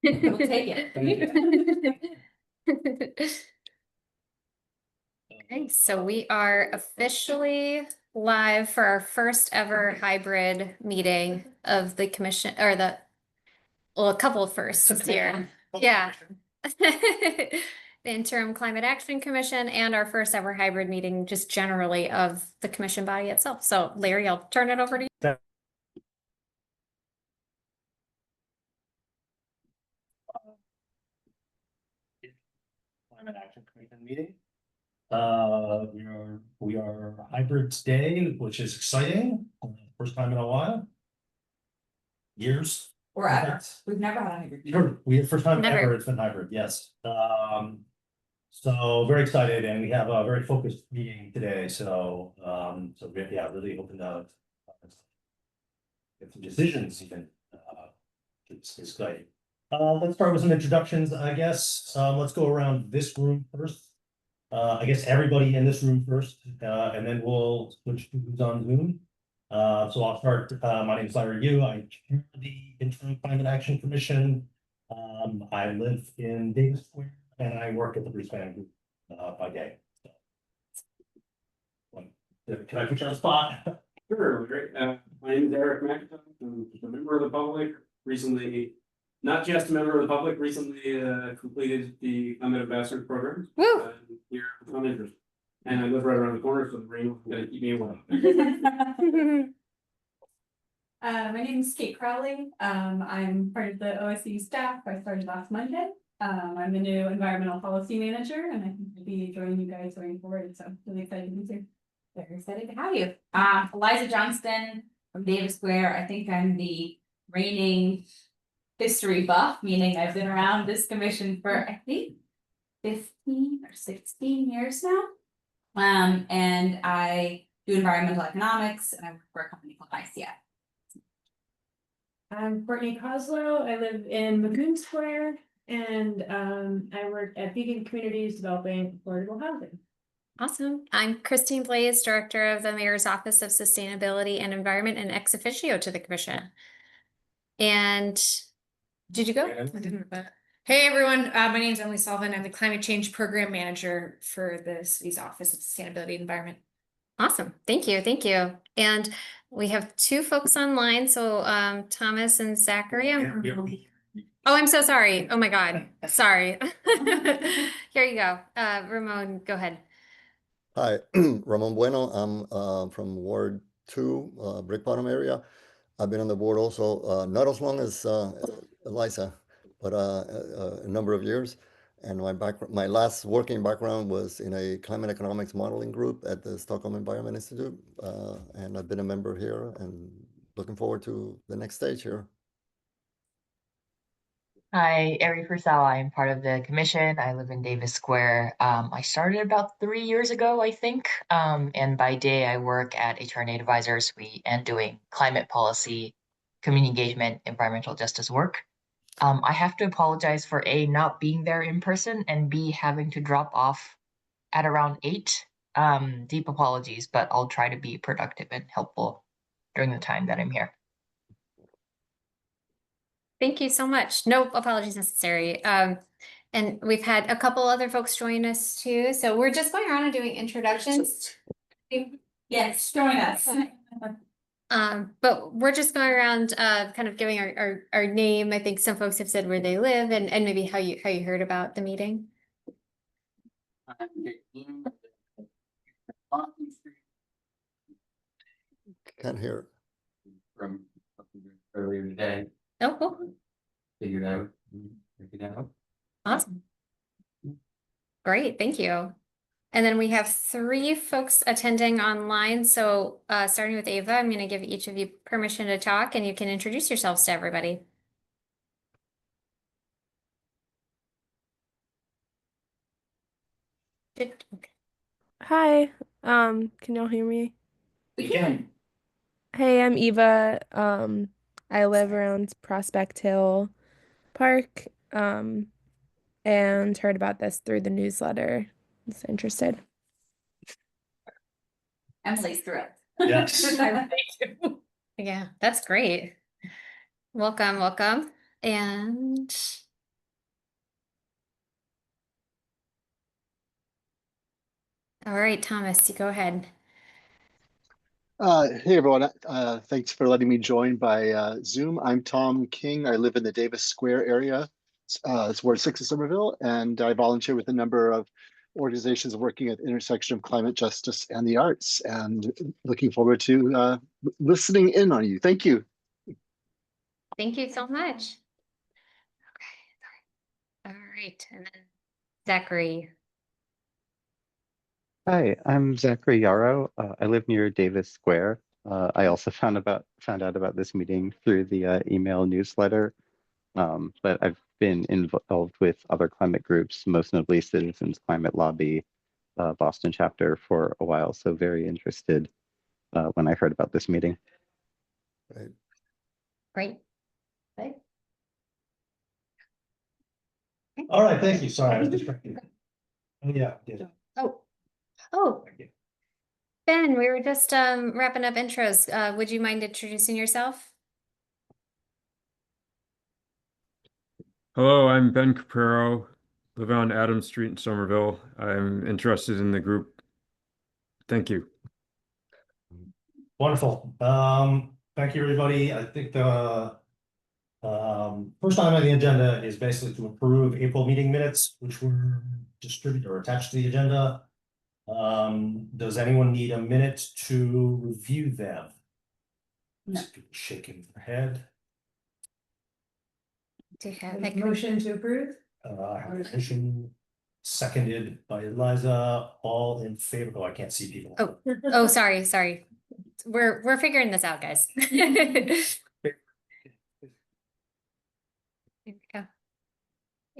We'll take it. Okay, so we are officially live for our first ever hybrid meeting of the commission, or well, a couple of firsts here. Yeah. The Interim Climate Action Commission and our first ever hybrid meeting just generally of the commission body itself. So Larry, I'll turn it over to you. Climate Action Commission meeting. We are hybrid today, which is exciting. First time in a while. Years. Or ever. We've never had a hybrid. Sure. We have first time ever it's been hybrid, yes. So very excited, and we have a very focused meeting today. So yeah, really hoping to get some decisions even. It's exciting. Let's start with some introductions, I guess. Let's go around this room first. I guess everybody in this room first, and then we'll switch to who's on Zoom. So I'll start. My name is Larry Yu. I chair the Interim Climate Action Commission. I live in Davis Square, and I work at the Brisbane Group by day. So, can I put you on the spot? Sure, great. My name is Eric McIntyre. I'm a member of the public. Recently, not just a member of the public, recently completed the Climate Ambassador program. Here on interest. And I live right around the corner, so the rain is going to keep me warm. My name is Kate Crowley. I'm part of the OSU staff. I started last Monday. I'm the new environmental policy manager, and I think I'll be joining you guys going forward. So really excited to be here. Very excited to have you. Eliza Johnston from Davis Square. I think I'm the reigning history buff, meaning I've been around this commission for I think 15 or 16 years now. And I do environmental economics, and I work for a company called ICF. I'm Courtney Coslow. I live in Macoun Square, and I work at Beacon Communities developing affordable housing. Awesome. I'm Christine Blaze, Director of the Mayor's Office of Sustainability and Environment and ex officio to the Commission. And did you go? Hey everyone, my name is Emily Sullivan. I'm the Climate Change Program Manager for the city's Office of Sustainability and Environment. Awesome. Thank you. Thank you. And we have two folks online. So Thomas and Zachary. Oh, I'm so sorry. Oh my God. Sorry. Here you go. Ramon, go ahead. Hi, Ramon Bueno. I'm from Ward 2, Brick Bottom area. I've been on the board also, not as long as Eliza, but a number of years. And my last working background was in a climate economics modeling group at the Stockholm Environment Institute. And I've been a member here and looking forward to the next stage here. Hi, Ari Fursawa. I'm part of the commission. I live in Davis Square. I started about 3 years ago, I think. And by day, I work at HRNA Advisor Suite and doing climate policy, community engagement, environmental justice work. I have to apologize for A, not being there in person, and B, having to drop off at around 8. Deep apologies, but I'll try to be productive and helpful during the time that I'm here. Thank you so much. No apologies necessary. And we've had a couple other folks join us too. So we're just going around and doing introductions. Yes, join us. But we're just going around kind of giving our name. I think some folks have said where they live and maybe how you heard about the meeting. Can't hear. From earlier today. Oh, cool. Figured out. Awesome. Great, thank you. And then we have 3 folks attending online. So starting with Ava, I'm going to give each of you permission to talk and you can introduce yourselves to everybody. Okay. Hi, can y'all hear me? We can. Hey, I'm Eva. I live around Prospect Hill Park, and heard about this through the newsletter. Just interested. Emily's thrilled. Yes. Yeah, that's great. welcome, welcome. And all right, Thomas, you go ahead. Hey everyone, thanks for letting me join by Zoom. I'm Tom King. I live in the Davis Square area. It's Ward 6 of Somerville, and I volunteer with a number of organizations working at the intersection of climate justice and the arts, and looking forward to listening in on you. Thank you. Thank you so much. Okay, all right, and then Zachary. Hi, I'm Zachary Yarrow. I live near Davis Square. I also found out about this meeting through the email newsletter, but I've been involved with other climate groups, most notably Citizens Climate Lobby, Boston chapter for a while. So very interested when I heard about this meeting. Right. Great. Okay. All right, thank you. Sorry, I was distracted. Oh, yeah. Oh, Ben, we were just wrapping up intros. Would you mind introducing yourself? Hello, I'm Ben Caprero, live on Adams Street in Somerville. I'm interested in the group. Thank you. Wonderful. Thank you, everybody. I think the first item on the agenda is basically to approve April meeting minutes, which were distributed or attached to the agenda. Does anyone need a minute to review them? No. Shaking their head. Do you have Motion to approve? I have a motion seconded by Eliza. All in favor? Oh, I can't see people. Oh, sorry. We're figuring this out, guys. Here we go.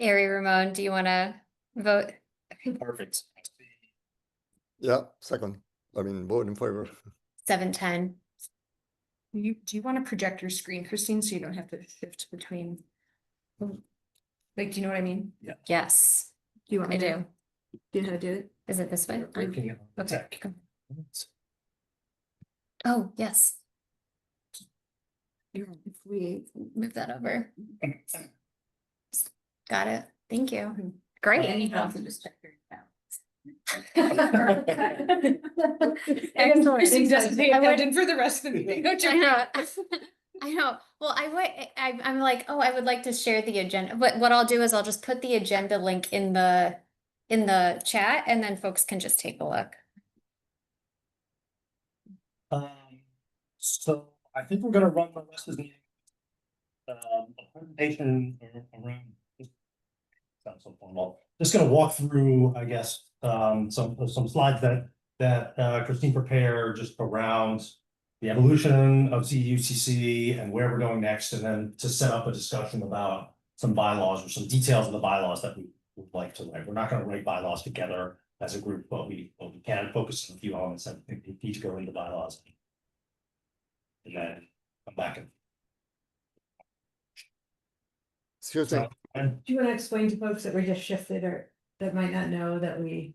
Ari Ramon, do you want to vote? Perfect. Yeah, second. I mean, vote in favor. 7-10. Do you want to project your screen, Christine, so you don't have to shift between? Like, do you know what I mean? Yes, Do you want I me to? do. Do you know how to do it? Is it this way? Breaking it. Okay. Oh, yes. If we move that over. Got it. Thank you. Great. And you can also just check your Excellent. Christine doesn't pay I would- attention for the rest of the meeting. I know. I know. Well, I'm like, oh, I would like to share the agenda, but what I'll do is I'll just put the agenda link in the chat, and then folks can just take a look. So I think we're gonna run the rest of the meeting. A presentation around. Sounds so formal. Just gonna walk through, I guess, some slides that Christine prepared just around the evolution of CUCC and where we're going next, and then to set up a discussion about some bylaws or some details of the bylaws that we would like to write. We're not gonna write bylaws together as a group, but we can focus on a few elements that need to go into bylaws. And then come back and. Excuse me. Do you want to explain to folks that we just shifted or that might not know that we?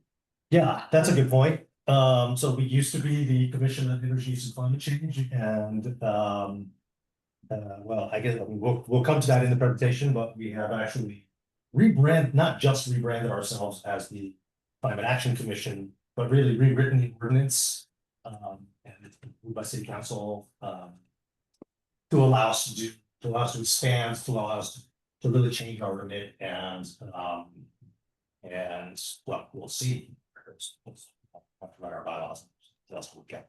Yeah, that's a good point. So we used to be the Commission on Energy Use and Climate Change, and well, I guess we'll come to that in the presentation, but we have actually not just rebranded ourselves as the Climate Action Commission, but really rewritten the ordinance and it's been approved by City Council to allow us to expand, to allow us to really change our remit, and well, we'll see. Talk about our bylaws. That's what we get.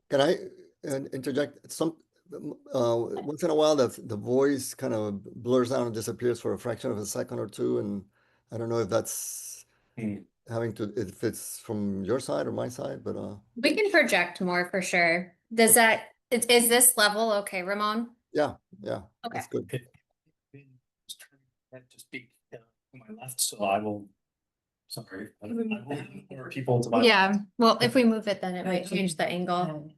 Can I interject? Once in a while, the voice kind of blurs out and disappears for a fraction of a second or two, and I don't know if that's if it's from your side or my side, but We can project more for sure. Is this level okay, Ramon? yeah, Okay. that's good. To speak to my left, so I will. Sorry, I will more people to my. Yeah, well, if we move it, then it might change the angle.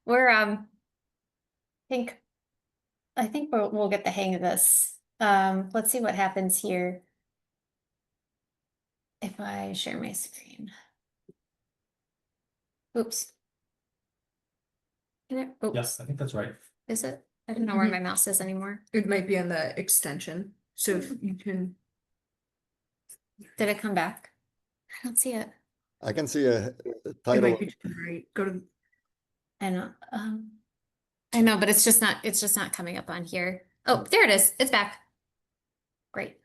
We're I think we'll get the hang of this. Let's see what happens here if I share my screen. Oops. Can it? Oops. Yes, I think that's right. Is it? I don't know where my mouse is anymore. It might be on the extension, so if you can. Did it come back? I don't see it. I can see a It title. might be to the right, go to, I know, but it's just not coming up on here. Oh, there it is. It's back. Great.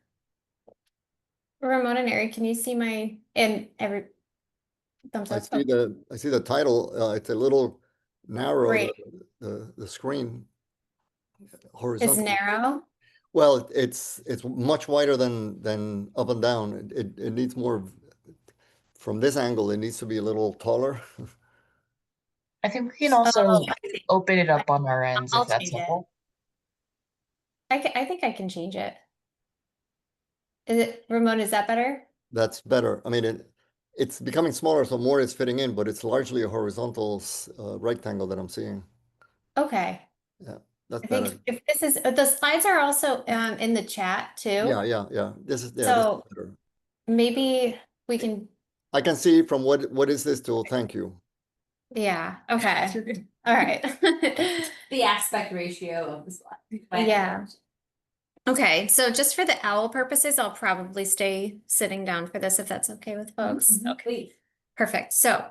Ramon and Eric, can you see my and every thumbs I up? see the title. It's a little narrow. Great. The screen It's horizontal. narrow. Well, it's much wider than up and down. It needs more. From this angle, it needs to be a little taller. I think we can also Oh, open it up on our ends I'll if that's change it. helpful. I think I can change it. Is it Ramon? Is that better? That's better. I mean, it's becoming smaller, so more is fitting in, but it's largely a horizontal rectangle that I'm seeing. Okay. Yeah, that's I better. think if this is the slides are also in the chat too. Yeah. This is So better. maybe we can. I can see from what is this tool? Thank you. Yeah. Okay. All right. The aspect ratio of the slide. Yeah. Okay, so just for the owl purposes, I'll probably stay sitting down for this if that's okay with folks. Okay, perfect. So,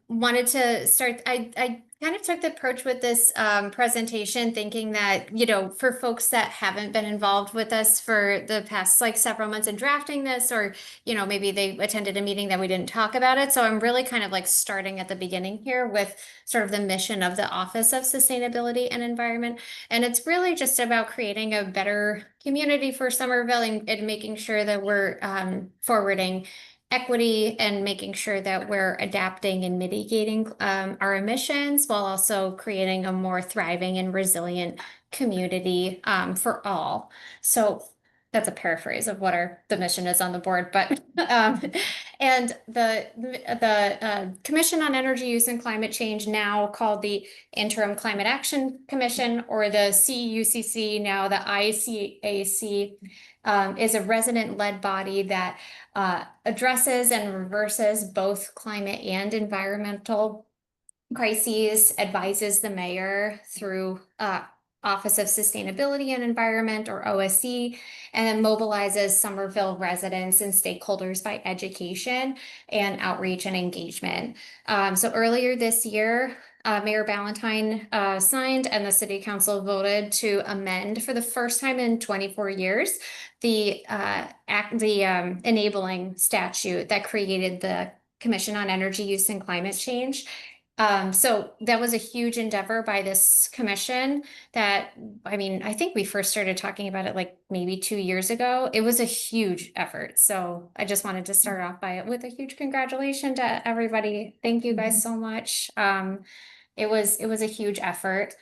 wanted to start, I kind of took the approach with this presentation thinking that, you know, for folks that haven't been involved with us for the past like several months in drafting this, or, you know, maybe they attended a meeting that we didn't talk about it. So I'm really kind of like starting at the beginning here with sort of the mission of the Office of Sustainability and Environment. And it's really just about creating a better community for Somerville and making sure that we're forwarding equity and making sure that we're adapting and mitigating our emissions while also creating a more thriving and resilient community for all. So that's a paraphrase of what the mission is on the board, but and the Commission on Energy Use and Climate Change, now called the Interim Climate Action Commission, or the CUCC, now the ICAC, is a resident-led body that addresses and reverses both climate and environmental crises, advises the mayor through Office of Sustainability and Environment, or OSE, and then mobilizes Somerville residents and stakeholders by education and outreach and engagement. So earlier this year, Mayor Ballantyne signed and the City Council voted to amend for the first time in 24 years the enabling statute that created the Commission on Energy Use and Climate Change. So that was a huge endeavor by this commission that, I mean, I think we first started talking about it like maybe 2 years ago. It was a huge effort. So I just wanted to start off with a huge congratulations to everybody. Thank you guys so much. It was a huge effort.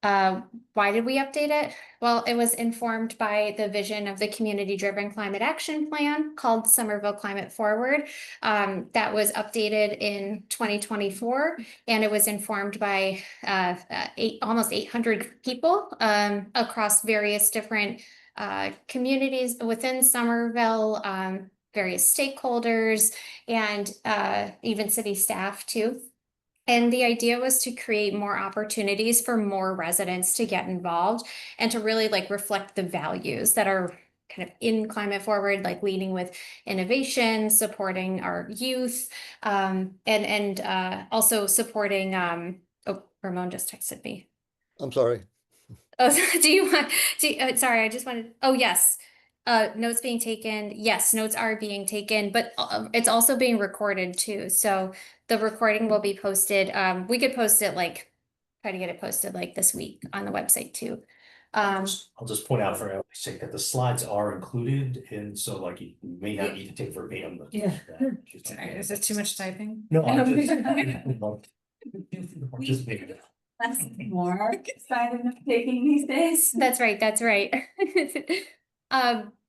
Why did we update it? Well, it was informed by the vision of the community-driven climate action plan called Somerville Climate Forward. That was updated in 2024, and it was informed by almost 800 people across various different communities within Somerville, various stakeholders, and even city staff too. And the idea was to create more opportunities for more residents to get involved and to really like reflect the values that are kind of in Climate Forward, like leading with innovation, supporting our youth, and also supporting, oh, Ramon just texted me. I'm sorry. Oh, sorry, I just wanted, oh, yes. Notes being taken. Yes, notes are being taken, but it's also being recorded too. So the recording will be posted. We could post it try to get it posted like this week on the website too. I'll just point out for everybody's sake that the slides are included, and so like you may not need to take verbatim. sorry, is it too much typing? No, I'm just making it. That's more excited of taking these days. That's right. That's right.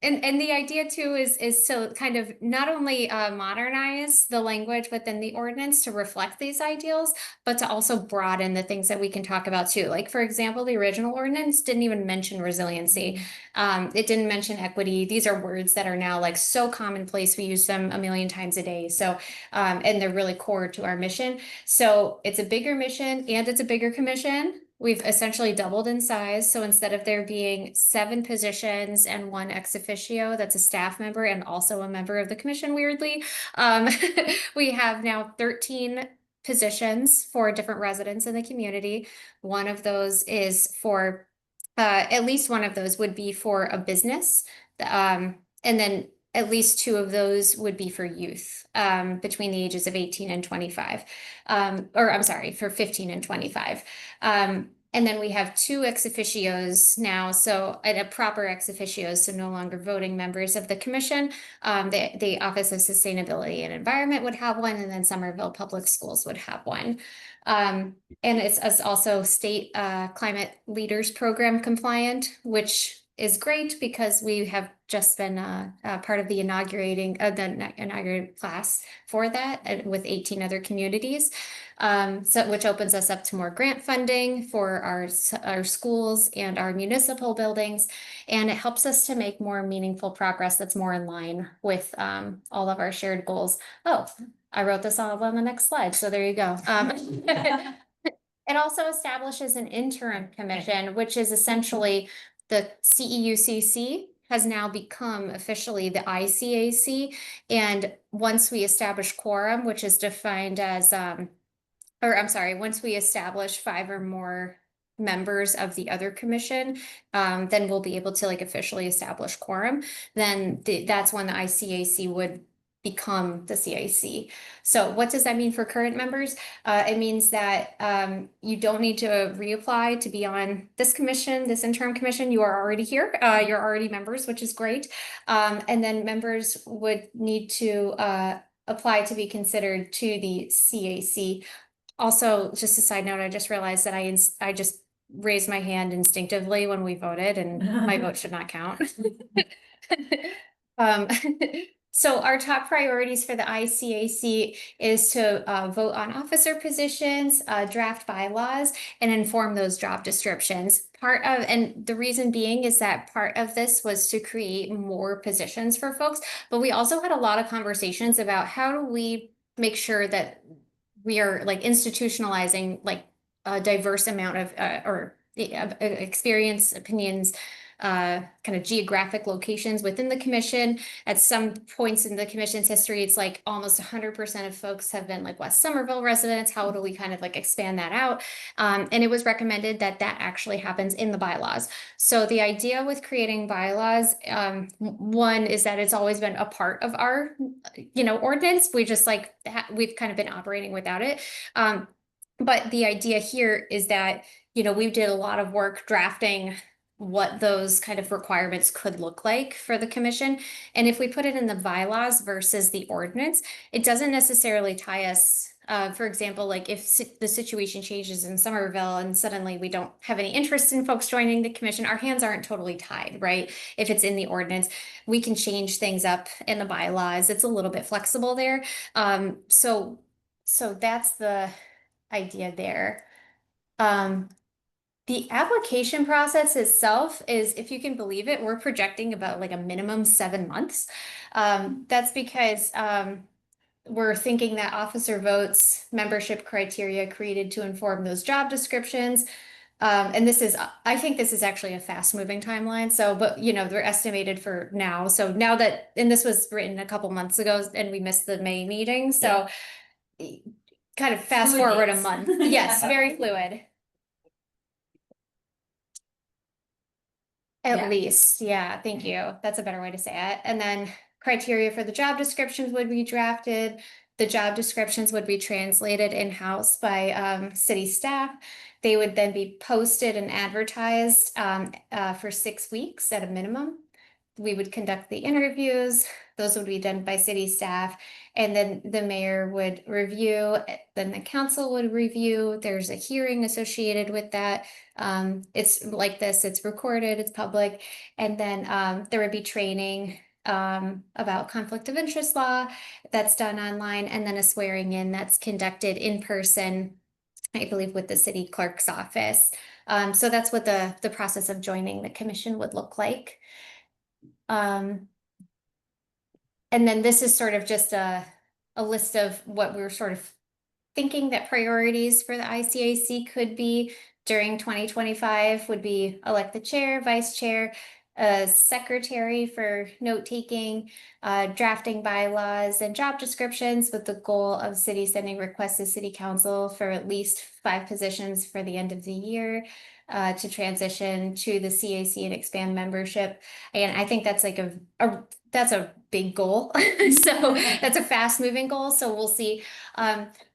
And the idea too is to kind of not only modernize the language within the ordinance to reflect these ideals, but to also broaden the things that we can talk about too. Like, for example, the original ordinance didn't even mention resiliency. It didn't mention equity. These are words that are now like so commonplace. We use them a million times a day. So, and they're really core to our mission. So it's a bigger mission and it's a bigger commission. We've essentially doubled in size. So instead of there being 7 positions and 1 ex officio, that's a staff member and also a member of the commission, weirdly, we have now 13 positions for different residents in the community. One of those is for, at least one of those would be for a business. And then at least 2 of those would be for youth between the ages of 18 and 25. Or I'm sorry, for 15 and 25. And then we have 2 ex officios now, so and a proper ex officios, so no longer voting members of the commission. The Office of Sustainability and Environment would have one, and then Somerville Public Schools would have one. And it's also state climate leaders program compliant, which is great because we have just been part of the inaugurated class for that with 18 other communities. So which opens us up to more grant funding for our schools and our municipal buildings. And it helps us to make more meaningful progress that's more in line with all of our shared goals. Oh, I wrote this all on the next slide, so there you go. It also establishes an interim commission, which is essentially the CEUCC has now become officially the ICAC. And once we establish quorum, which is defined as, once we establish 5 or more members of the other commission, then we'll be able to like officially establish quorum. Then that's when the ICAC would become the CIC. So what does that mean for current members? It means that you don't need to reapply to be on this commission, this interim commission. You are already here. You're already members, which is great. And then members would need to apply to be considered to the CAC. Also, just a side note, I just realized that I just raised my hand instinctively when we voted, and my vote should not count. So our top priorities for the ICAC is to vote on officer positions, draft bylaws, and inform those job descriptions. And the reason being is that part of this was to create more positions for folks, but we also had a lot of conversations about how do we make sure that we are like institutionalizing like a diverse amount of experience, opinions, kind of geographic locations within the commission. At some points in the commission's history, it's like almost 100% of folks have been like West Somerville residents. How do we kind of like expand that out? And it was recommended that that actually happens in the bylaws. So the idea with creating bylaws, one is that it's always been a part of our, ordinance. We just like, we've kind of been operating without it. But the idea here is that, we did a lot of work drafting what those kind of requirements could look like for the commission. And if we put it in the bylaws versus the ordinance, it doesn't necessarily tie us. For example, like if the situation changes in Somerville and suddenly we don't have any interest in folks joining the commission, our hands aren't totally tied, right? If it's in the ordinance, we can change things up in the bylaws. It's a little bit flexible there. So that's the idea there. The application process itself is, if you can believe it, we're projecting about like a minimum 7 months. That's because we're thinking that officer votes, membership criteria created to inform those job descriptions. And I think this is actually a fast moving timeline. So, but they're estimated for now. So now that, and this was written a couple months ago and we missed the May meeting. So kind of fast forward a month. Yes, very fluid. At least, yeah, thank you. That's a better way to say it. And then criteria for the job descriptions would be drafted. The job descriptions would be translated in-house by city staff. They would then be posted and advertised for 6 weeks at a minimum. We would conduct the interviews. Those would be done by city staff. And then the mayor would review, then the council would review. There's a hearing associated with that. It's like this, it's recorded, it's public. And then there would be training about conflict of interest law that's done online, and then a swearing in that's conducted in person, I believe, with the city clerk's office. So that's what the process of joining the commission would look like. And then this is sort of just a list of what we're sort of thinking that priorities for the ICAC could be during 2025 would be elect the chair, vice chair, a secretary for note taking, drafting bylaws and job descriptions, with the goal of city sending requests to city council for at least 5 positions for the end of the year, to transition to the CAC and expand membership. And I think that's like that's a big goal. So that's a fast moving goal. So we'll see.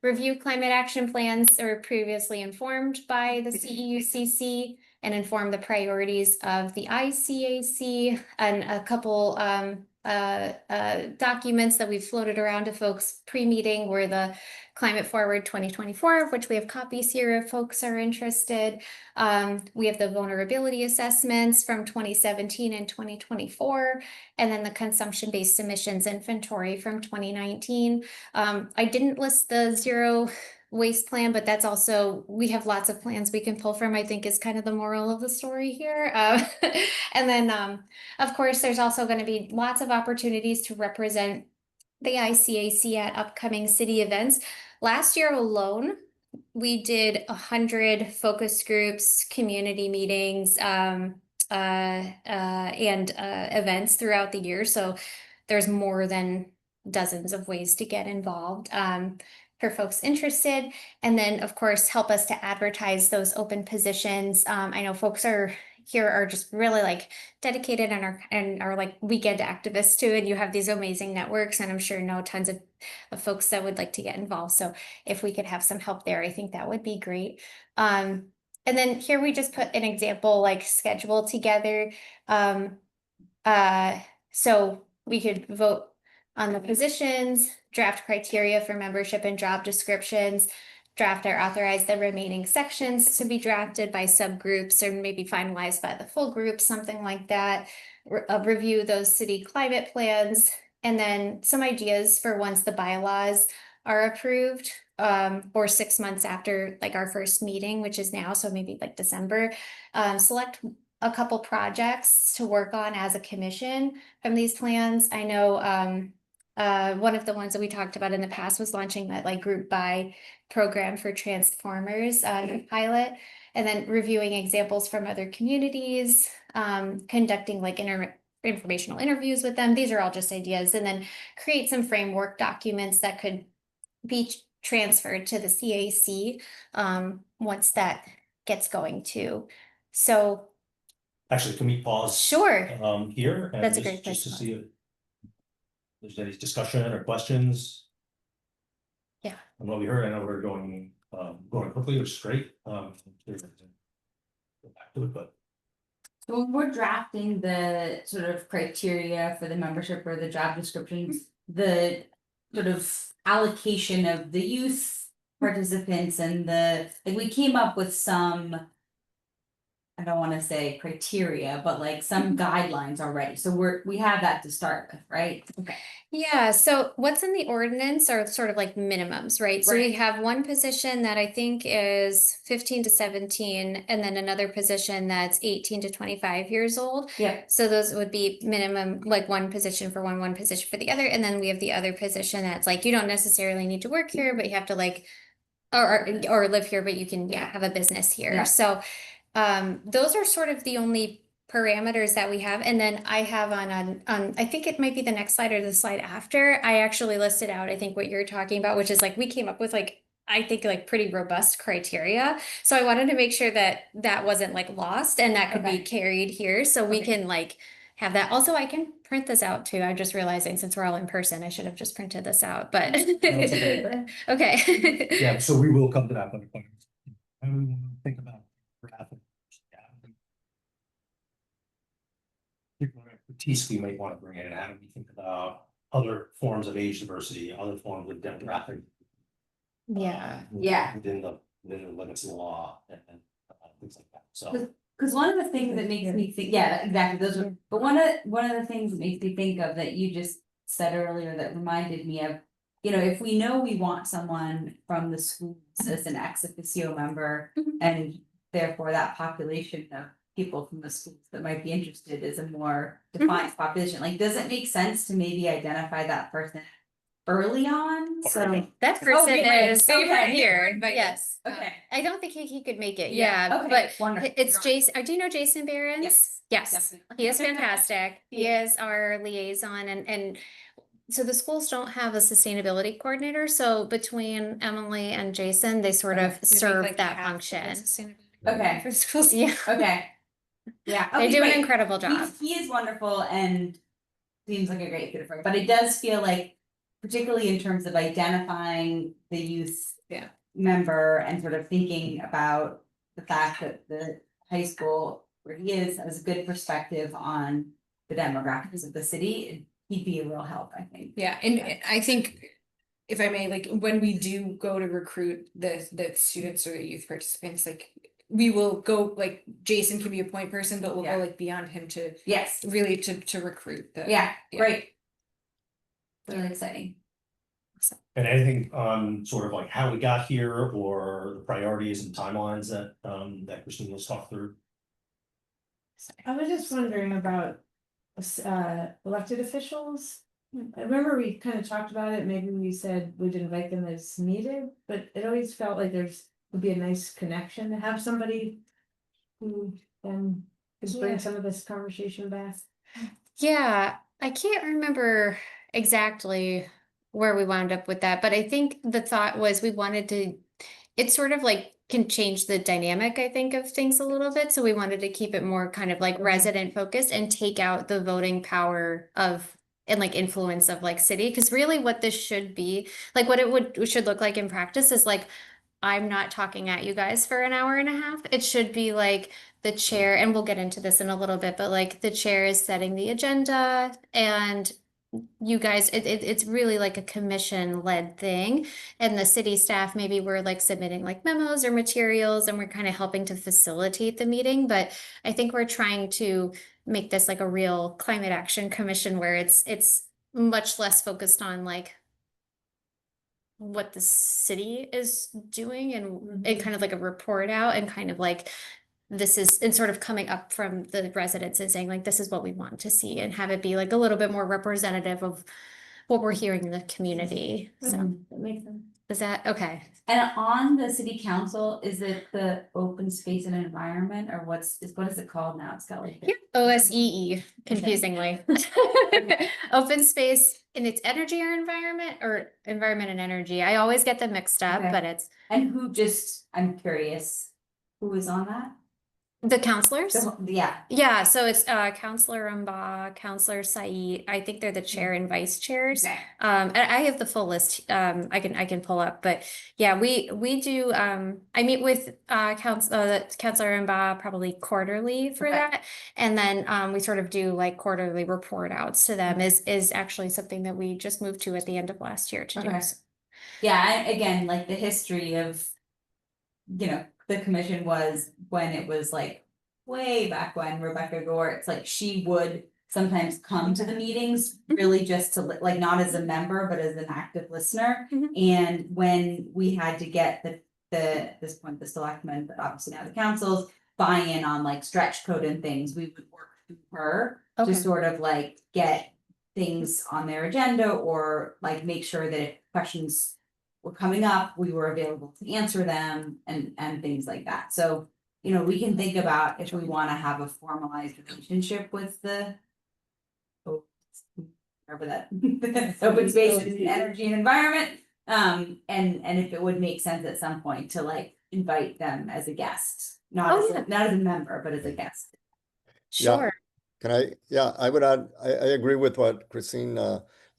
Review climate action plans are previously informed by the CEUCC and inform the priorities of the ICAC, and a couple documents that we've floated around to folks pre-meeting were the Climate Forward 2024, which we have copies here if folks are interested. We have the vulnerability assessments from 2017 and 2024, and then the consumption-based emissions inventory from 2019. I didn't list the zero waste plan, but that's also, we have lots of plans we can pull from, I think is kind of the moral of the story here. And then, of course, there's also going to be lots of opportunities to represent the ICAC at upcoming city events. Last year alone, we did 100 focus groups, community meetings, and events throughout the year. So there's more than dozens of ways to get involved. For folks interested, and then of course help us to advertise those open positions. I know folks are just really like dedicated and are like weekend activists too, and you have these amazing networks, and I'm sure know tons of folks that would like to get involved. So if we could have some help there, I think that would be great. And then here we just put an example like schedule together. So we could vote on the positions, draft criteria for membership and job descriptions, draft or authorize the remaining sections to be drafted by subgroups or maybe finalized by the full group, something like that. Review those city climate plans, and then some ideas for once the bylaws are approved, or 6 months after like our first meeting, which is now, so maybe like December. Select a couple projects to work on as a commission from these plans. I know one of the ones that we talked about in the past was launching that like group buy program for transformers pilot, and then reviewing examples from other communities, conducting like informational interviews with them. These are all just ideas, and then create some framework documents that could be transferred to the CAC once that gets going too. So Actually, can we pause? Sure. Here? And That's a great just to place. see if there's any discussion or questions. Yeah. And what we heard, I know we're going quickly, which is great. Go back to it, but So when we're drafting the sort of criteria for the membership or the job descriptions, the sort of allocation of the youth participants and like we came up with some, I don't want to say criteria, but like some guidelines already. So we have that to start with, right? Okay. Yeah, so what's in the ordinance are sort of like minimums, right? So we Right. have one position that I think is 15 to 17, and then another position that's 18 to 25 years old. Yeah. So those would be minimum, like one position for one position for the other. And then we have the other position that's like, you don't necessarily need to work here, but you have to like, or live here, but you can, have a business here. Yeah. So those are sort of the only parameters that we have. And then I have on I think it might be the next slide or the slide after, I actually listed out, I think what you're talking about, which is like, we came up with like, I think like pretty robust criteria. So I wanted to make sure that that wasn't like lost and that could be carried here. So we can like have that. Also, I can print this out too. I'm just realizing since we're all in person, I should have just printed this out, but okay. yeah, so we will come to that point. I don't want to think about graphic. Expertise we might want to bring in. How do we think about other forms of age diversity, other forms of demographic. Yeah. Yeah. Within the limits of the law and things like that, so. Because one of the things that makes me think, yeah, exactly, those are, but one of the things that makes me think of that you just said earlier that reminded me of, you know, if we know we want someone from the schools as an ex officio member, and therefore that population of people from the schools that might be interested is a more defined population, like, does it make sense to maybe identify that person early on? So That person right, is okay. here, but yes. Okay. I don't think he could make it, Yeah, yeah, okay, but wonderful. it's Jason, do you know Jason Behrens? Yes, Yes, definitely. he is fantastic. He is our liaison and so the schools don't have a sustainability coordinator, so between Emily and Jason, they sort of serve that function. Okay. For schools, yeah. Okay. Yeah. They okay, do an great. incredible job. He is wonderful and seems like a great fit for it, but it does feel like, particularly in terms of identifying the youth member and sort of thinking about the fact that the high school where he is has a good perspective on the demographics of the city, he'd be a real help, I think. Yeah, and I think, if I may, like, when we do go to recruit the students or the youth participants, like, we will go, like, Jason can be a point person, but we'll Yeah. go like beyond him to Yes. really to recruit the. Yeah, great. Really exciting. And anything on sort of like how we got here or the priorities and timelines that Christine was talked through? I was just wondering about elected officials. I remember we kind of talked about it, maybe we said we'd invite them as needed, but it always felt like would be a nice connection to have somebody who could bring some of this conversation back. Yeah, I can't remember exactly where we wound up with that, but I think the thought was we wanted to, it sort of like can change the dynamic, I think, of things a little bit. So we wanted to keep it more kind of like resident focused and take out the voting power of and like influence of like city. Because really what this should be, like what it should look like in practice is like, I'm not talking at you guys for an hour and a half. It should be like the chair, and we'll get into this in a little bit, but like the chair is setting the agenda and you guys, it's really like a commission led thing. And the city staff, maybe we're like submitting like memos or materials and we're kind of helping to facilitate the meeting. But I think we're trying to make this like a real climate action commission where it's much less focused on like what the city is doing and kind of like a report out and kind of like this is and sort of coming up from the residents and saying like this is what we want to see and have it be like a little bit more representative of what we're hearing in the community. So That makes sense. is that okay? And on the city council, is it the open space and environment, or what is it called now? It's got like. Yeah, OSEE, confusingly. Open space and it's energy or environment and energy. I always get them mixed up, Okay. but it's And I'm curious, who is on that? the counselors. Yeah, Yeah, so it's Counselor Mba, Counselor Saeed. I think they're the chair and vice chairs. okay, And I have the full list. I can pull up, but yeah, we do. I meet with Counselor Mba probably quarterly for Okay. that, and then we sort of do like quarterly report outs to them. Is actually something that we just moved to at the end of last year to do. Okay. Yeah, again, like the history of, you know, the commission was when it was like way back when Rebecca Gore, it's like she would sometimes come to the meetings really just to like not as a member, but as an active listener. And when we had to get the selectmen, but obviously now the councils buy-in on like stretch code and things, we would work through her Okay. to sort of like get things on their agenda or like make sure that if questions were coming up, we were available to answer them and things like that. So, you know, we can think about if we want to have a formalized relationship with the whatever that open space and energy and environment. And if it would make sense at some point to like invite them as a guest, not as a member, but as a guest. Sure. I would add, I agree with what Christine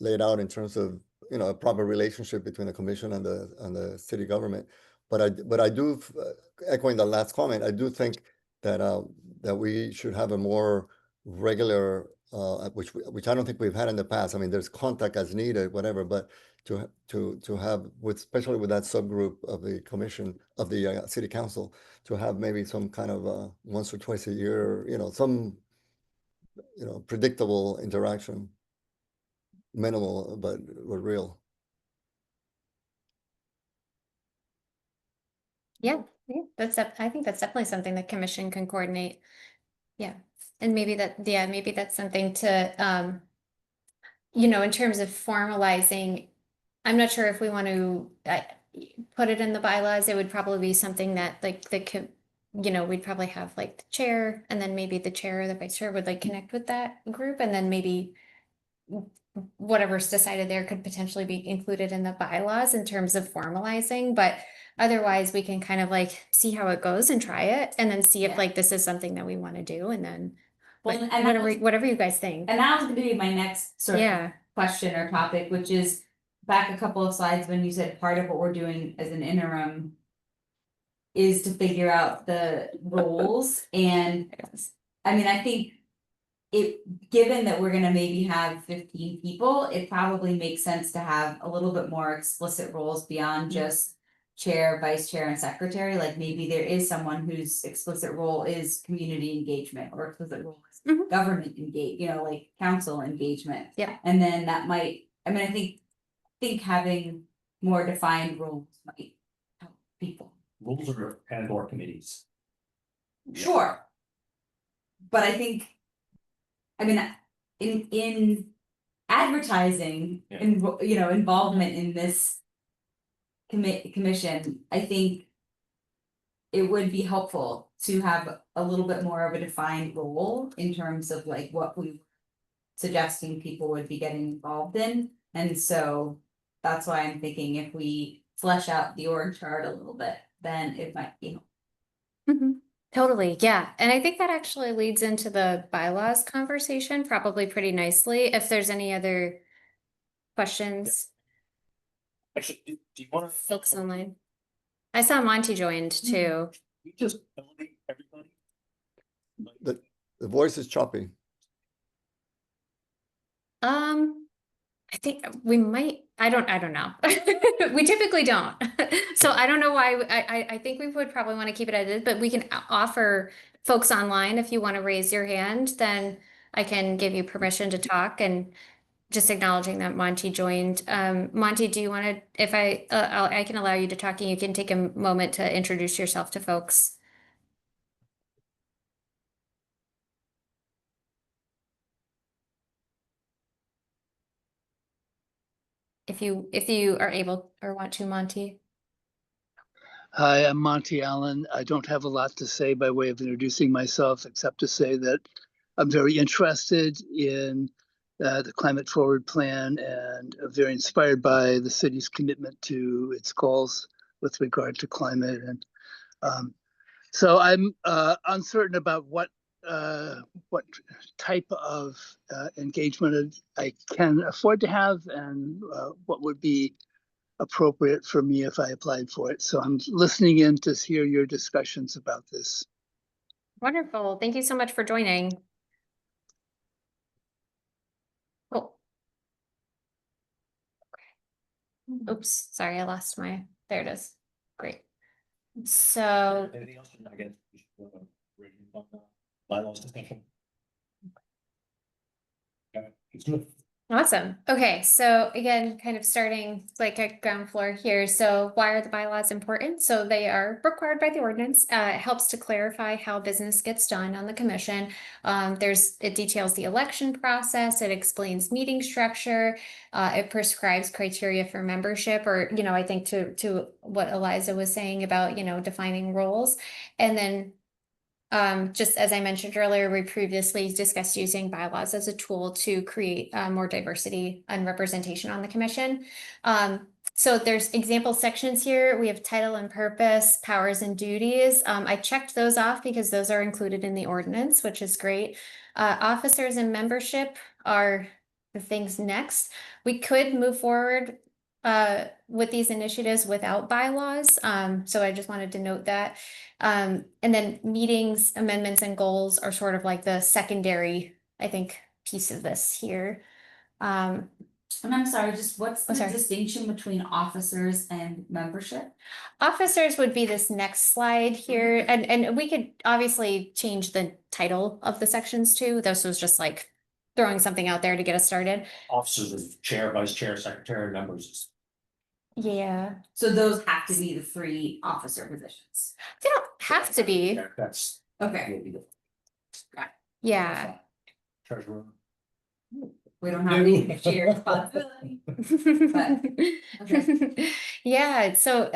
laid out in terms of, you know, a proper relationship between the commission and the city government. But I do, echoing the last comment, I do think that that we should have a more regular which I don't think we've had in the past. I mean, there's contact as needed, whatever, but to have with, especially with that subgroup of the commission of the city council, to have maybe some kind of once or twice a year, some predictable interaction, minimal but real. Yeah, I think that's definitely something the commission can coordinate. Yeah, and maybe that's something to, in terms of formalizing, I'm not sure if we want to put it in the bylaws. It would probably be something that like we'd probably have like the chair, and then maybe the chair or the vice chair would like connect with that group, and then maybe whatever's decided there could potentially be included in the bylaws in terms of formalizing, but otherwise we can kind of like see how it goes and try it, and then see if Yeah. like this is something that we want to do, and then Well, but and whatever you guys think. And that was gonna be my next sort of Yeah. question or topic, which is back a couple of slides when you said part of what we're doing as an interim is to figure out the roles, and I mean, I think given that we're gonna maybe have 15 people, it probably makes sense to have a little bit more explicit roles beyond just chair, vice chair, and secretary. Like maybe there is someone whose explicit role is community engagement, or explicit role is Mhm. government engage, like council engagement. Yeah. And then that might, I mean, I think having more defined roles might help people. Rules or committees. Sure. But I think, I mean, in advertising, Yeah. involvement in this commission, I think it would be helpful to have a little bit more of a defined role in terms of like what we suggesting people would be getting involved in. And so that's why I'm thinking if we flesh out the org chart a little bit, then it might be helpful. Mhm. Totally, yeah. And I think that actually leads into the bylaws conversation probably pretty nicely. If there's any other questions, Actually, do you want to? folks online. I saw Monty joined too. You just elevate everybody. The voice is choppy. I think we might, I don't know. We typically don't. So I don't know why, I think we would probably want to keep it as is, but we can offer folks online, if you want to raise your hand, then I can give you permission to talk, and just acknowledging that Monty joined. Monty, do you want to, if I can allow you to talk, and you can take a moment to introduce yourself to folks. If you are able or want to, Monty. Hi, I'm Monty Allen. I don't have a lot to say by way of introducing myself, except to say that I'm very interested in the Climate Forward Plan, and very inspired by the city's commitment to its goals with regard to climate. And so I'm uncertain about what type of engagement I can afford to have, and what would be appropriate for me if I applied for it. So I'm listening in to hear your discussions about this. Wonderful. Thank you so much for joining. Oh. Oops, sorry, I lost there it is. Great. So, Anything else? I guess we should ready on the bylaws discussion. Okay, let's do it. awesome. Okay, so again, kind of starting like at ground floor here. So why are the bylaws important? So they are required by the ordinance. It helps to clarify how business gets done on the commission. It details the election process. It explains meeting structure. It prescribes criteria for membership, or, I think to what Eliza was saying about, defining roles. And then just as I mentioned earlier, we previously discussed using bylaws as a tool to create more diversity and representation on the commission. So there's example sections here. We have title and purpose, powers and duties. I checked those off because those are included in the ordinance, which is great. Officers and membership are the things next. We could move forward with these initiatives without bylaws. So I just wanted to note that. And then meetings, amendments, and goals are sort of like the secondary, I think, piece of this here. And I'm sorry, just what's the sorry. distinction between officers and membership? Officers would be this next slide here, and we could obviously change the title of the sections too. This was just like throwing something out there to get us started. Officers is chair, vice chair, secretary, members is Yeah, So those have to be the 3 officer positions. they don't have to be. that's. Okay, Maybe the. Yeah. Treasurer. we don't have any chair responsibility. Okay. Yeah, so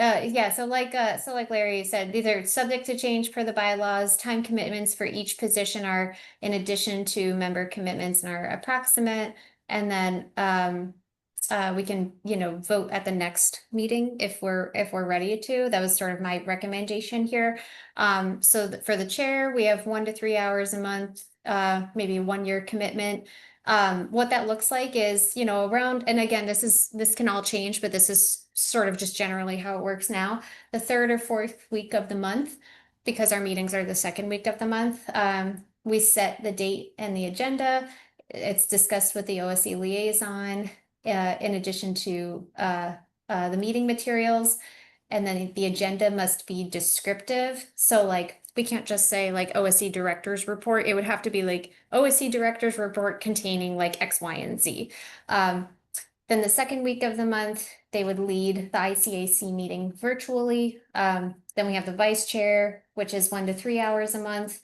like Larry said, these are subject to change per the bylaws. Time commitments for each position are in addition to member commitments and are approximate. And then we can, vote at the next meeting if we're ready to. That was sort of my recommendation here. So for the chair, we have 1 to 3 hours a month, maybe a 1-year commitment. What that looks like is, around, and again, this can all change, but this is sort of just generally how it works now. The 3rd or 4th week of the month, because our meetings are the 2nd week of the month, we set the date and the agenda. It's discussed with the OSC liaison, in addition to the meeting materials. And then the agenda must be descriptive. So like, we can't just say like OSC director's report. It would have to be like OSC director's report containing like X, Y, and Z. Then the 2nd week of the month, they would lead the ICAC meeting virtually. Then we have the vice chair, which is 1 to 3 hours a month.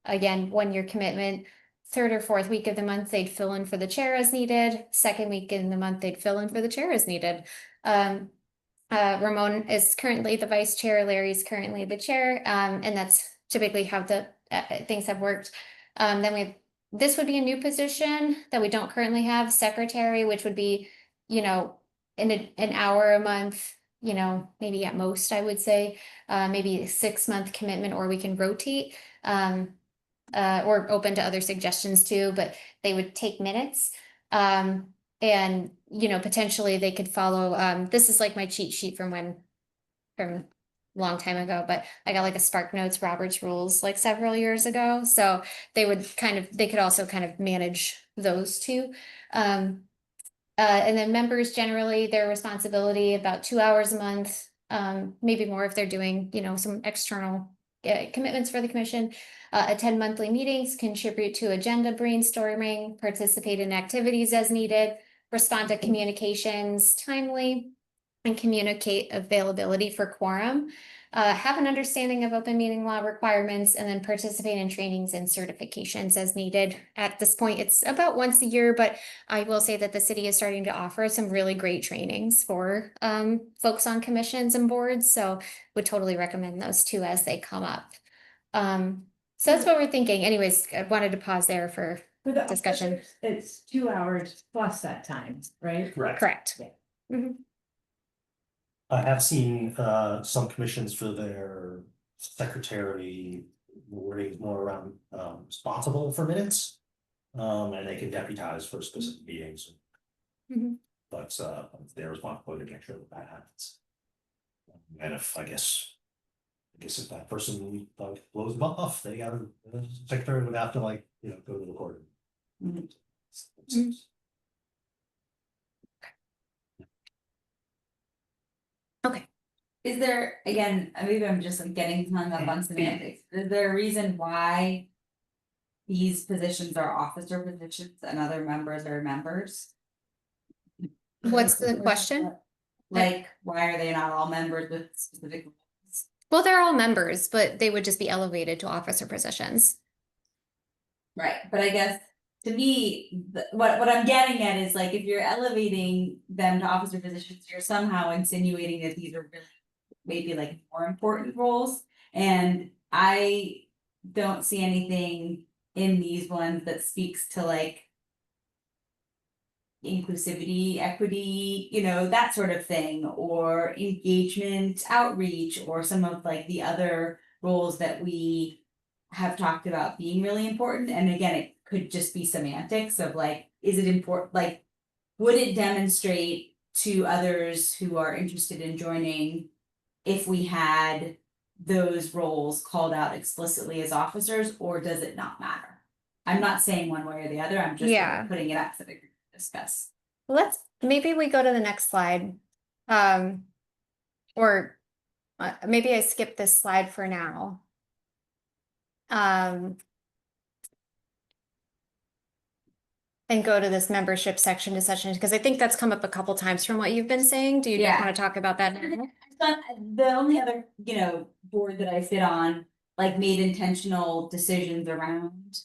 Again, 1-year commitment. 3rd or 4th week of the month, they'd fill in for the chair as needed. 2nd week in the month, they'd fill in for the chair as needed. Ramon is currently the vice chair, Larry's currently the chair, and that's typically how the things have worked. Then this would be a new position that we don't currently have, secretary, which would be, in an hour a month, maybe at most, I would say, maybe a 6-month commitment, or we can rotate, or open to other suggestions too, but they would take minutes. And, potentially they could follow, this is like my cheat sheet from a long time ago, but I got like a Spark Notes Robert's Rules like several years ago. So they could also kind of manage those two. And then members generally, their responsibility about 2 hours a month, maybe more if they're doing, some external commitments for the commission. Attend monthly meetings, contribute to agenda brainstorming, participate in activities as needed, respond to communications timely, and communicate availability for quorum. Have an understanding of open meeting law requirements, and then participate in trainings and certifications as needed. At this point, it's about once a year, but I will say that the city is starting to offer some really great trainings for folks on commissions and boards. So would totally recommend those two as they come up. So that's what we're thinking. Anyways, I wanted to pause there for the discussion. officers, it's 2 hours plus that time, right? Correct. I have seen some commissions for their secretary wording is more around responsible for minutes. And they can deputize for specific meetings. Mhm. But it's their responsibility to make sure that happens. And if I guess if that person blows them off, the secretary would have to go to the court. Okay. Is there, again, maybe I'm just like getting hung up on semantics, is there a reason why these positions are officer positions and other members are members? What's the question? Like, why are they not all members with specific roles? Well, they're all members, but they would just be elevated to officer positions. Right, but I guess to me, what I'm getting at is like, if you're elevating them to officer positions, you're somehow insinuating that these are really maybe like more important roles. And I don't see anything in these ones that speaks to like inclusivity, equity, that sort of thing, or engagement, outreach, or some of like the other roles that we have talked about being really important. And again, it could just be semantics of like, is it important? Like, would it demonstrate to others who are interested in joining if we had those roles called out explicitly as officers, or does it not matter? I'm not saying one way or the other, I'm just sort Yeah. of putting it up for the group to discuss. Maybe we go to the next slide. Or maybe I skip this slide for now. And go to this membership section discussion, because I think that's come up a couple times from what you've been saying. Do you just Yeah. want to talk about that now? The only other, board that I sit on, like made intentional decisions around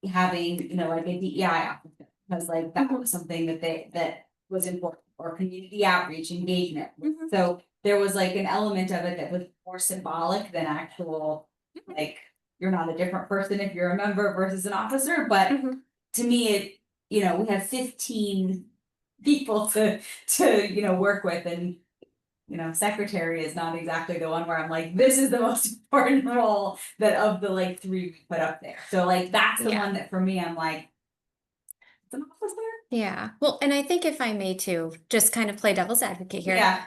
having, like a DEI officer. Because like that was something that was important, or community outreach engagement. So there was like an element of it that was more symbolic than actual, like, you're not a different person if you're a member versus an officer, but to me, it, we have 15 people to work with, and secretary is not exactly the one where I'm like, this is the most important role that of the like 3 we put up there. So like that's the one that for me, I'm like, it's an officer. Yeah. Well, and I think if I may too, just kind of play devil's advocate here. Yeah.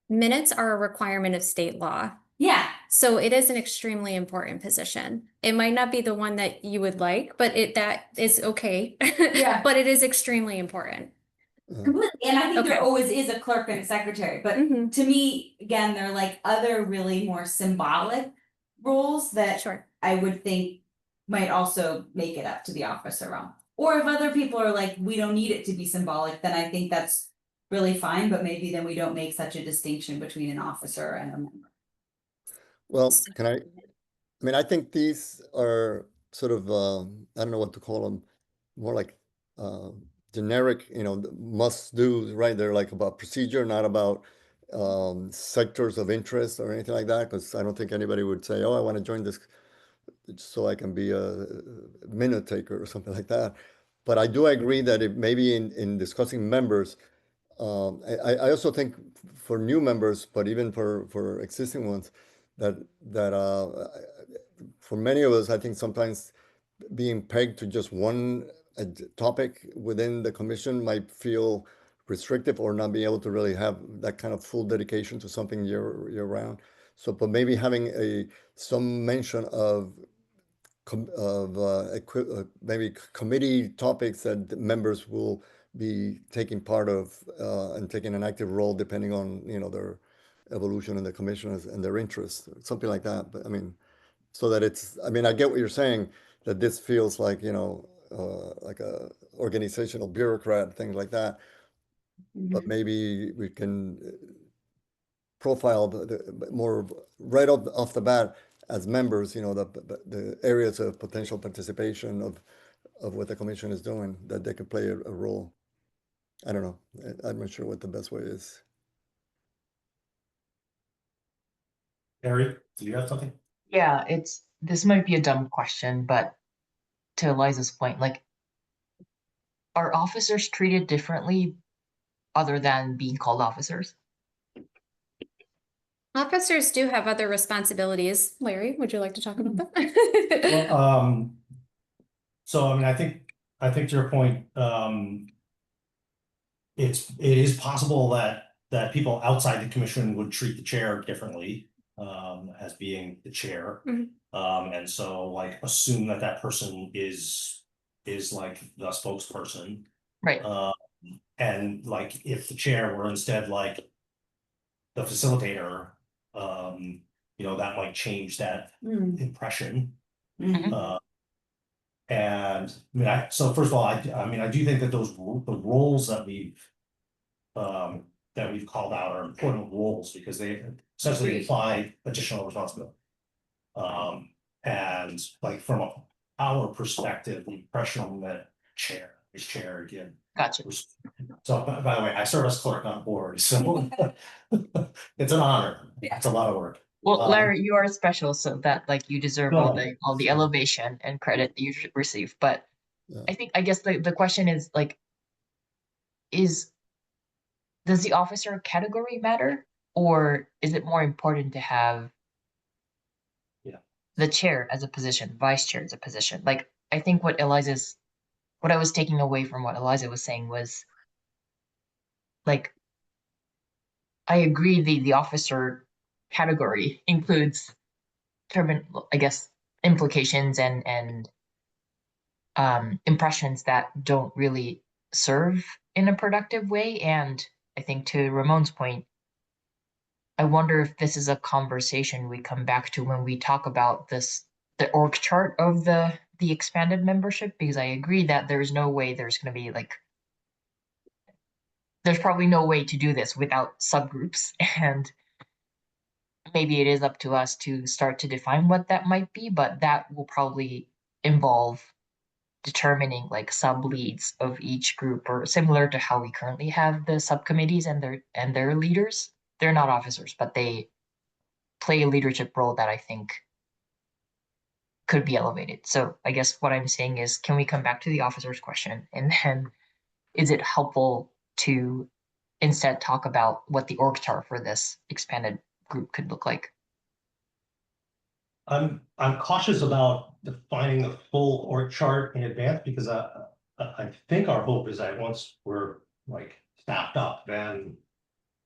Minutes are a requirement of state law. Yeah. So it is an extremely important position. It might not be the one that you would like, but that is okay. Yeah. But it is extremely important. Completely. And I think there Okay. always is a clerk and a secretary, but to me, again, they're like other really more symbolic roles that Sure. I would think might also make it up to the officer realm. Or if other people are like, we don't need it to be symbolic, then I think that's really fine, but maybe then we don't make such a distinction between an officer and a member. Well, I mean, I think these are sort of, I don't know what to call them, more like generic, must-dos, right? They're like about procedure, not about sectors of interest or anything like that, because I don't think anybody would say, oh, I want to join this so I can be a minute taker or something like that. But I do agree that it maybe in discussing members, I also think for new members, but even for existing ones, that for many of us, I think sometimes being pegged to just one topic within the commission might feel restrictive, or not be able to really have that kind of full dedication to something year round. So, but maybe having some mention of maybe committee topics that members will be taking part of and taking an active role depending on their evolution in the commission and their interests, something like that. But I mean, so that I get what you're saying, that this feels like like a organizational bureaucrat, things like that. But maybe we can profile the more right off the bat as members, the areas of potential participation of what the commission is doing, that they could play a role. I don't know. I'm not sure what the best way is. Harry, do you have something? Yeah, this might be a dumb question, but to Eliza's point, like, are officers treated differently other than being called officers? Officers do have other responsibilities. Larry, would you like to talk about that? Well, so I mean, I think to your point, it is possible that people outside the commission would treat the chair differently, as being the chair. And so like assume that person is like the spokesperson. Right. And like if the chair were instead like the facilitator, that might change that impression. And I mean, so first of all, I mean, I do think that the roles that we've called out are important roles, because they essentially imply additional responsibility. And like from our perspective, the impression that is chair again. Gotcha. So by the way, I serve as clerk on board, so it's an honor. It's a lot of work. Well, Larry, you are special, so that like you deserve No. all the elevation and credit that you should receive. But I guess the question is like, does the officer category matter, or is it more important to have the chair as a position, vice chair as a position? Like, I think what I was taking away from what Eliza was saying was, like, I agree the officer category includes I guess implications and impressions that don't really serve in a productive way. And I think to Ramon's point, I wonder if this is a conversation we come back to when we talk about this, the org chart of the expanded membership, because I agree that there's no way there's going to be like, there's probably no way to do this without subgroups, and maybe it is up to us to start to define what that might be, but that will probably involve determining like sub leads of each group, or similar to how we currently have the subcommittees and their leaders. They're not officers, but they play a leadership role that I think could be elevated. So I guess what I'm saying is, can we come back to the officers question? And then is it helpful to instead talk about what the org chart for this expanded group could look like? I'm cautious about defining the full org chart in advance, because I think our hope is that once we're like staffed up, then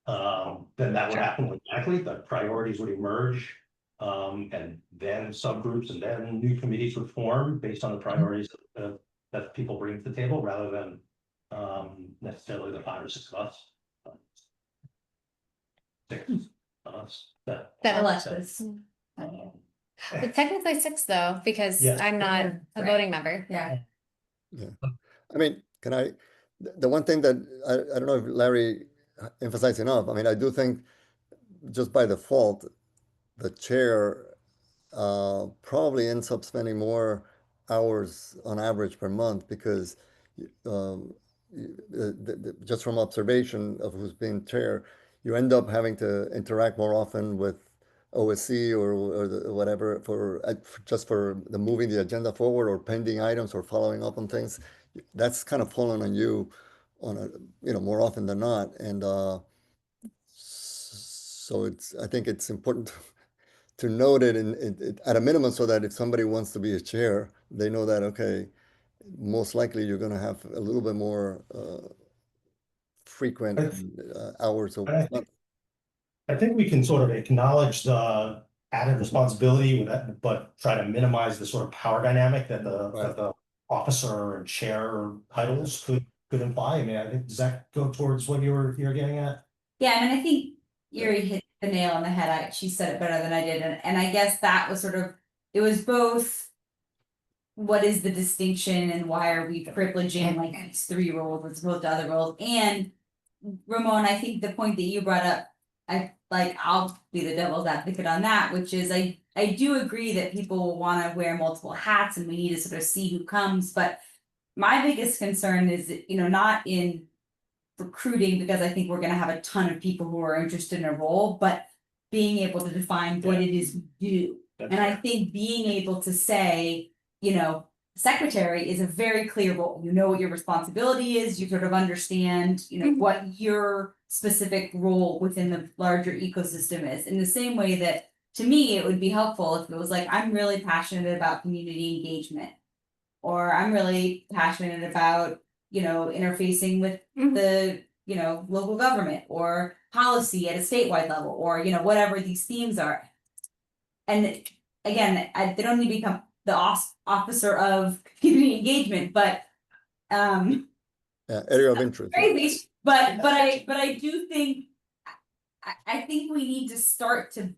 that would happen organically. The priorities would emerge, and then subgroups and then new committees would form based on the priorities that people bring to the table, rather than necessarily the 5 or 6 of us. 6 of us. Alexis. But technically 6 though, because Yeah. I'm not a voting member. Yeah. I mean, can I, the one thing that I don't know if Larry emphasized enough, I mean, I do think just by default, the chair probably ends up spending more hours on average per month, because just from observation of who's being chair, you end up having to interact more often with OSC or whatever for just for the moving the agenda forward, or pending items, or following up on things. That's kind of fallen on you on a more often than not. And so I think it's important to note it at a minimum, so that if somebody wants to be a chair, they know that, okay, most likely you're going to have a little bit more frequent hours of. I think we can sort of acknowledge the added responsibility with that, but try to minimize the sort of power dynamic that the officer and chair titles could imply. I mean, I think, does that go towards what you're getting at? Yeah, I mean, I think Yuri hit the nail on the head. She said it better than I did, and I guess that was sort of, it was both what is the distinction and why are we privileging like these 3 roles as opposed to other roles. And Ramon, I think the point that you brought up, I'll be the devil's advocate on that, which is I do agree that people will want to wear multiple hats and we need to sort of see who comes. But my biggest concern is, not in recruiting, because I think we're going to have a ton of people who are interested in a role, but being able to define what it is we do. And I think being able to say, secretary is a very clear role. You know what your responsibility is. You sort of understand, what your specific role within the larger ecosystem is. In the same way that, to me, it would be helpful if it was like, I'm really passionate about community engagement, or I'm really passionate about, interfacing with the, local government or policy at a statewide level, or, whatever these themes are. And again, they don't need to become the officer of community engagement, but area of interest. Crazy, but I do think I think we need to start to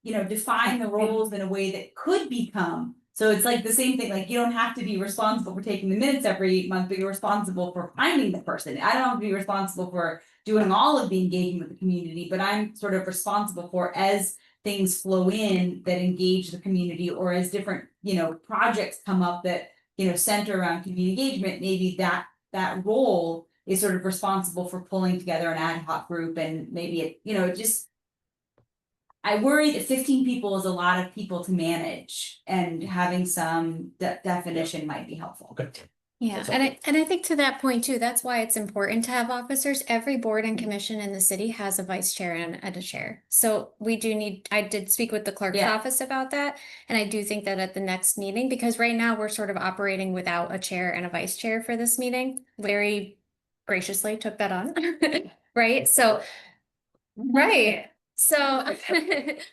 define the roles in a way that could become. So it's like the same thing, like you don't have to be responsible for taking the minutes every month, but you're responsible for finding the person. I don't have to be responsible for doing all of the engagement with the community, but I'm sort of responsible for, as things flow in that engage the community, or as different, projects come up that, center around community engagement, maybe that role is sort of responsible for pulling together an ad hoc group. And maybe I worry that 15 people is a lot of people to manage, and having some definition might be helpful. Okay. Yeah, and I think to that point too, that's why it's important to have officers. Every board and commission in the city has a vice chair and a chair. So I did speak with the clerk's office about that. And I do think that at the next meeting, because right now we're sort of operating without a chair and a vice chair for this meeting. Larry graciously took that on, right? So, right. So,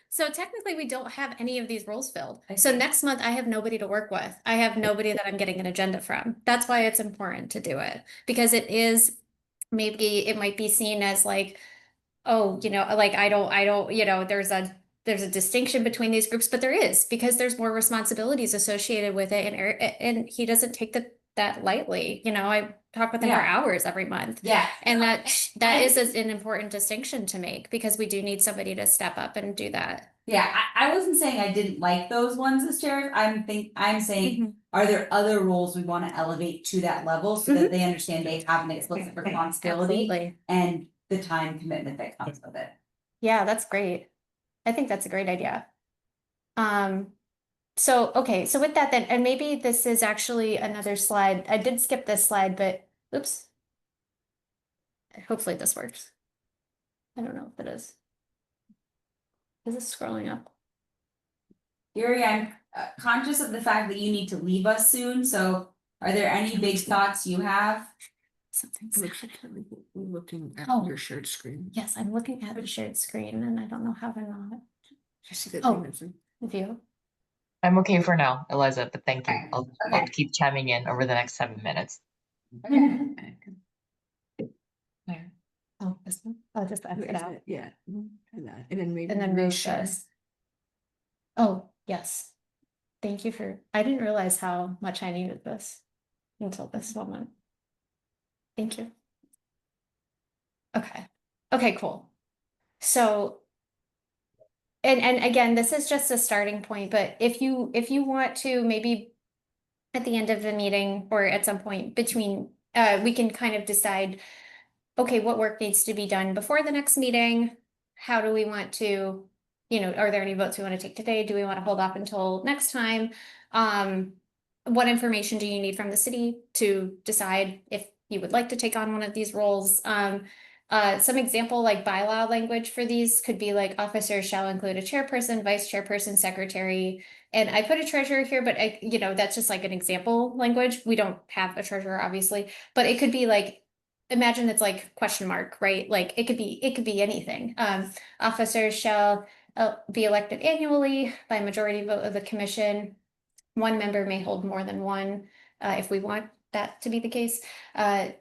so technically we don't have any of these roles filled. So Okay. next month I have nobody to work with. I have nobody that I'm getting an agenda from. That's why it's important to do it, because it is, maybe it might be seen as like, oh, like I don't, there's a distinction between these groups, but there is, because there's more responsibilities associated with it, and he doesn't take that lightly. I talk with him for Yeah. hours every month. Yeah. And that is an important distinction to make, because we do need somebody to step up and do that. Yeah, I wasn't saying I didn't like those ones as chairs. I'm saying, Mhm. are there other roles we want to elevate to that level so that they understand they have an explicit responsibility Absolutely. and the time commitment that comes with it? Yeah, that's great. I think that's a great idea. So, okay, so with that then, and maybe this is actually another slide. I did skip this slide, but oops. Hopefully this works. I don't know if it is. Is this scrolling up? Gary, I'm conscious of the fact that you need to leave us soon, so are there any big thoughts you have? Something's happening. Looking at Oh. your shared screen. Yes, I'm looking at the shared screen and I don't know how to not You see that Oh. thing that's in- view. I'm okay for now, Eliza, but thank you. I'll Okay. keep chiming in over the next 7 minutes. Where? Oh, this one? Oh, just exit out. Yeah. And that. And then maybe. And then move reshare. this. Oh, yes. Thank you I didn't realize how much I needed this until this moment. Thank you. Okay. Okay, cool. So, and again, this is just a starting point, but if you want to, maybe at the end of the meeting or at some point between, we can kind of decide, okay, what work needs to be done before the next meeting? How do we want to, are there any votes we want to take today? Do we want to hold off until next time? What information do you need from the city to decide if you would like to take on one of these roles? Some example like bylaw language for these could be like officers shall include a chairperson, vice chairperson, secretary. And I put a treasurer here, but that's just like an example language. We don't have a treasurer, obviously, but it could be like, imagine it's like question mark, right? Like it could be anything. Officers shall be elected annually by majority vote of the commission. One member may hold more than one, if we want that to be the case.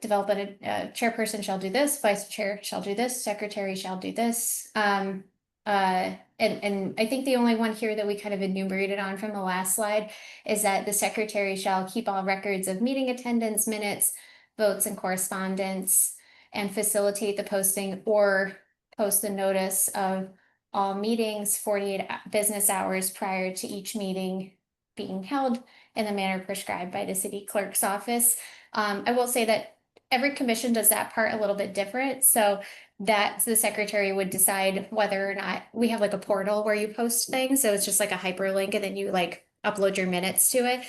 Development chairperson shall do this, vice chair shall do this, secretary shall do this. And I think the only one here that we kind of enumerated on from the last slide is that the secretary shall keep all records of meeting attendance, minutes, votes, and correspondence, and facilitate the posting or post the notice of all meetings 48 business hours prior to each meeting being held in the manner prescribed by the city clerk's office. I will say that every commission does that part a little bit different. So that the secretary would decide whether or not we have like a portal where you post things. So it's just like a hyperlink and then you like upload your minutes to it.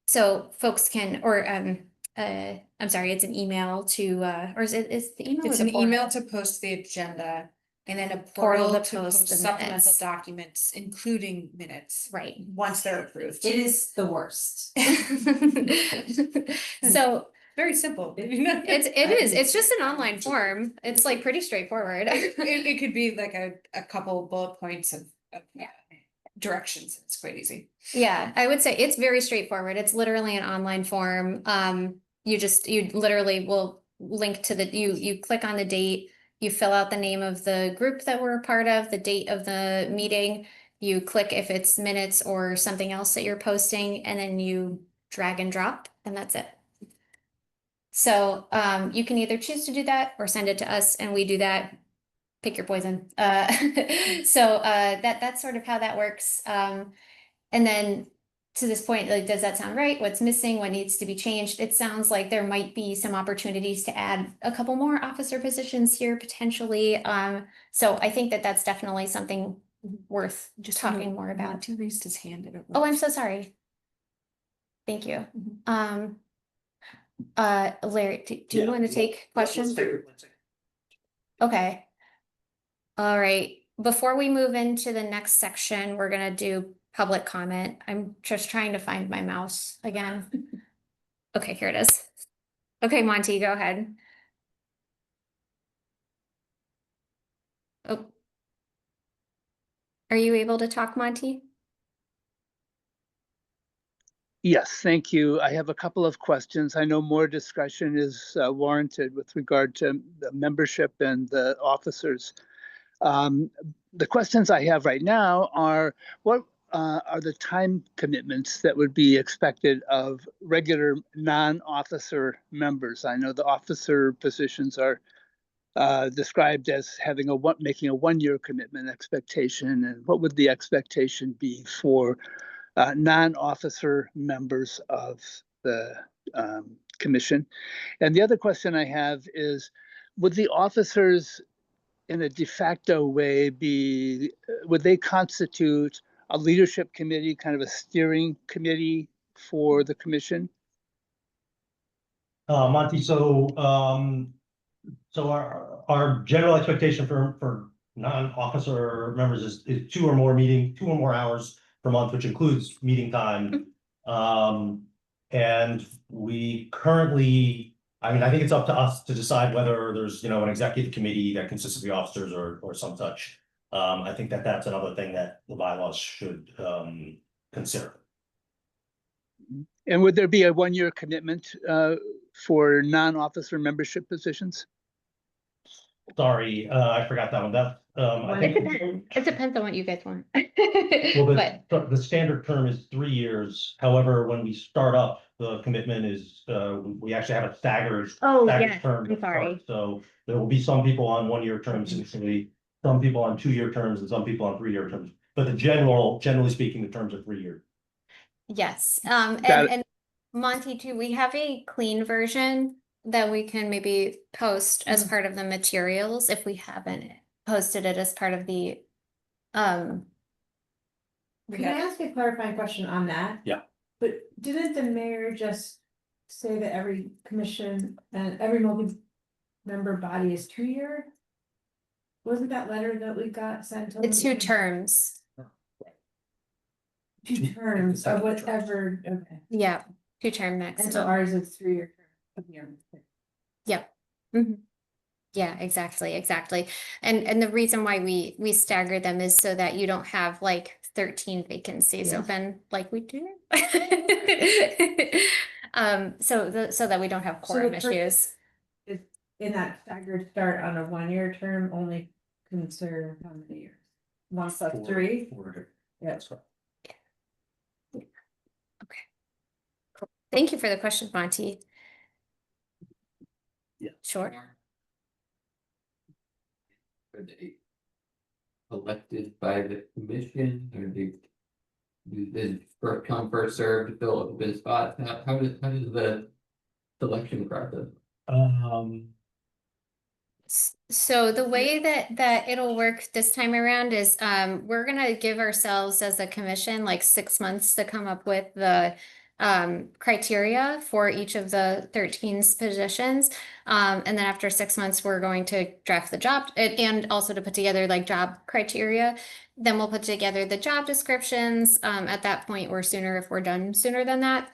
So folks can, or I'm sorry, it's an email to, or is the email? It's or the an portal? email to post the agenda and then a Portal portal to to post post the supplemental minutes. documents, including minutes, Right. once they're approved. It is the worst. So Very simple. it's just an online form. It's like pretty straightforward. It could be like a couple bullet points of directions. It's quite easy. Yeah, I would say it's very straightforward. It's literally an online form. You literally will link to you click on the date, you fill out the name of the group that we're a part of, the date of the meeting, you click if it's minutes or something else that you're posting, and then you drag and drop, and that's it. So you can either choose to do that or send it to us and we do that. Pick your poison. So that's sort of how that works. And then to this point, like, does that sound right? What's missing? What needs to be changed? It sounds like there might be some opportunities to add a couple more officer positions here potentially. So I think that that's definitely something worth just talking more about. To raise his hand. Oh, I'm so sorry. Thank you. Larry, do you want to take questions? Okay. All right. Before we move into the next section, we're gonna do public comment. I'm just trying to find my mouse again. Okay, here it is. Okay, Monty, go ahead. Oh. Are you able to talk, Monty? Yes, thank you. I have a couple of questions. I know more discussion is warranted with regard to the membership and the officers. The questions I have right now are, what are the time commitments that would be expected of regular non-officer members? I know the officer positions are described as making a 1-year commitment expectation, and what would the expectation be for non-officer members of the commission? And the other question I have is, would the officers in a de facto way would they constitute a leadership committee, kind of a steering committee for the commission? Monty, so our general expectation for non-officer members is 2 or more hours per month, which includes meeting time. And we currently, I mean, I think it's up to us to decide whether there's, you know, an executive committee that consists of the officers or some such. I think that's another thing that the bylaws should consider. And would there be a 1-year commitment for non-officer membership positions? Sorry, I forgot that one. I think It depends on what you guys want. well, But the standard term is 3 years. However, when we start up, the commitment is we actually have a staggered yes, term to I'm sorry. start. So there will be some people on 1-year terms initially, some people on 2-year terms, and some people on 3-year terms. But generally speaking, the terms are 3 years. Yes, Got it. and Monty too, we have a clean version that we can maybe post as part of the materials if we haven't posted it as part of the Can I ask a clarifying question on that? Yeah. But didn't the mayor just say that every commission and every multi-member body is 2-year? Wasn't that letter that we got sent to? the 2 terms. 2 terms of whatever, okay. Yeah, 2-term And maximum. so ours is 3-year. Yep. Mhm. Yeah, exactly. And the reason why we stagger them is so that you don't have like 13 vacancies Yeah. open like we do. So that we don't have quorum issues. Is in that staggered start on a 1-year term only can serve how many years? 1 + 3? Yeah. That's right. Okay. Cool. Thank you for the question, Monty. Yeah. Sure. Are they elected by the commission, or is first come, first served to fill up the spot? How does the selection process? So the way that it'll work this time around is we're gonna give ourselves as a commission like 6 months to come up with the criteria for each of the 13 positions. And then after 6 months, we're going to draft the job and also to put together like job criteria. Then we'll put together the job descriptions at that point or sooner if we're done sooner than that.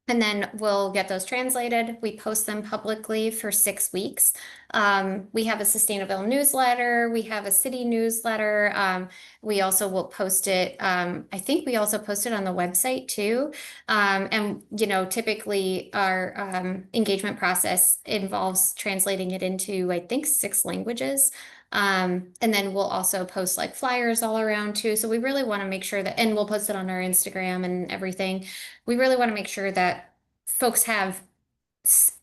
And then we'll get those translated. We post them publicly for 6 weeks. We have a Sustainable newsletter. We have a city newsletter. We also will post it. I think we also post it on the website too. And, you know, typically our engagement process involves translating it into, I think, 6 languages. And then we'll also post like flyers all around too. So we really want to make sure that, and we'll post it on our Instagram and everything. We really want to make sure that folks have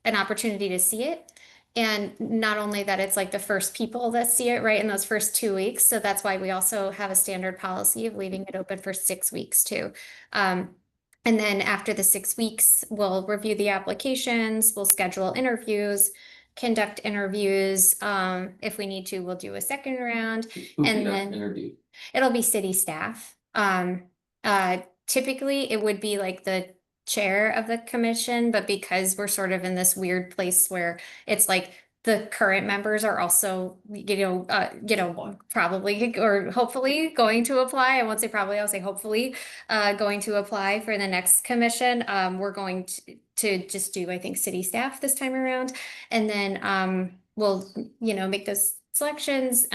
an opportunity to see it. And not only that, it's like the first people that see it right in those first 2 weeks. So that's why we also have a standard policy of leaving it open for 6 weeks too. And then after the 6 weeks, we'll review the applications, we'll schedule interviews, conduct interviews. If we need to, we'll do a second round. And then it'll be city staff. Typically it would be like the chair of the commission, but because we're sort of in this weird place where it's like the current members are also, probably or hopefully going to apply. I won't say probably, I'll say hopefully going to apply for the next commission. We're going to just do, I think, city staff this time around. And then we'll, make those selections,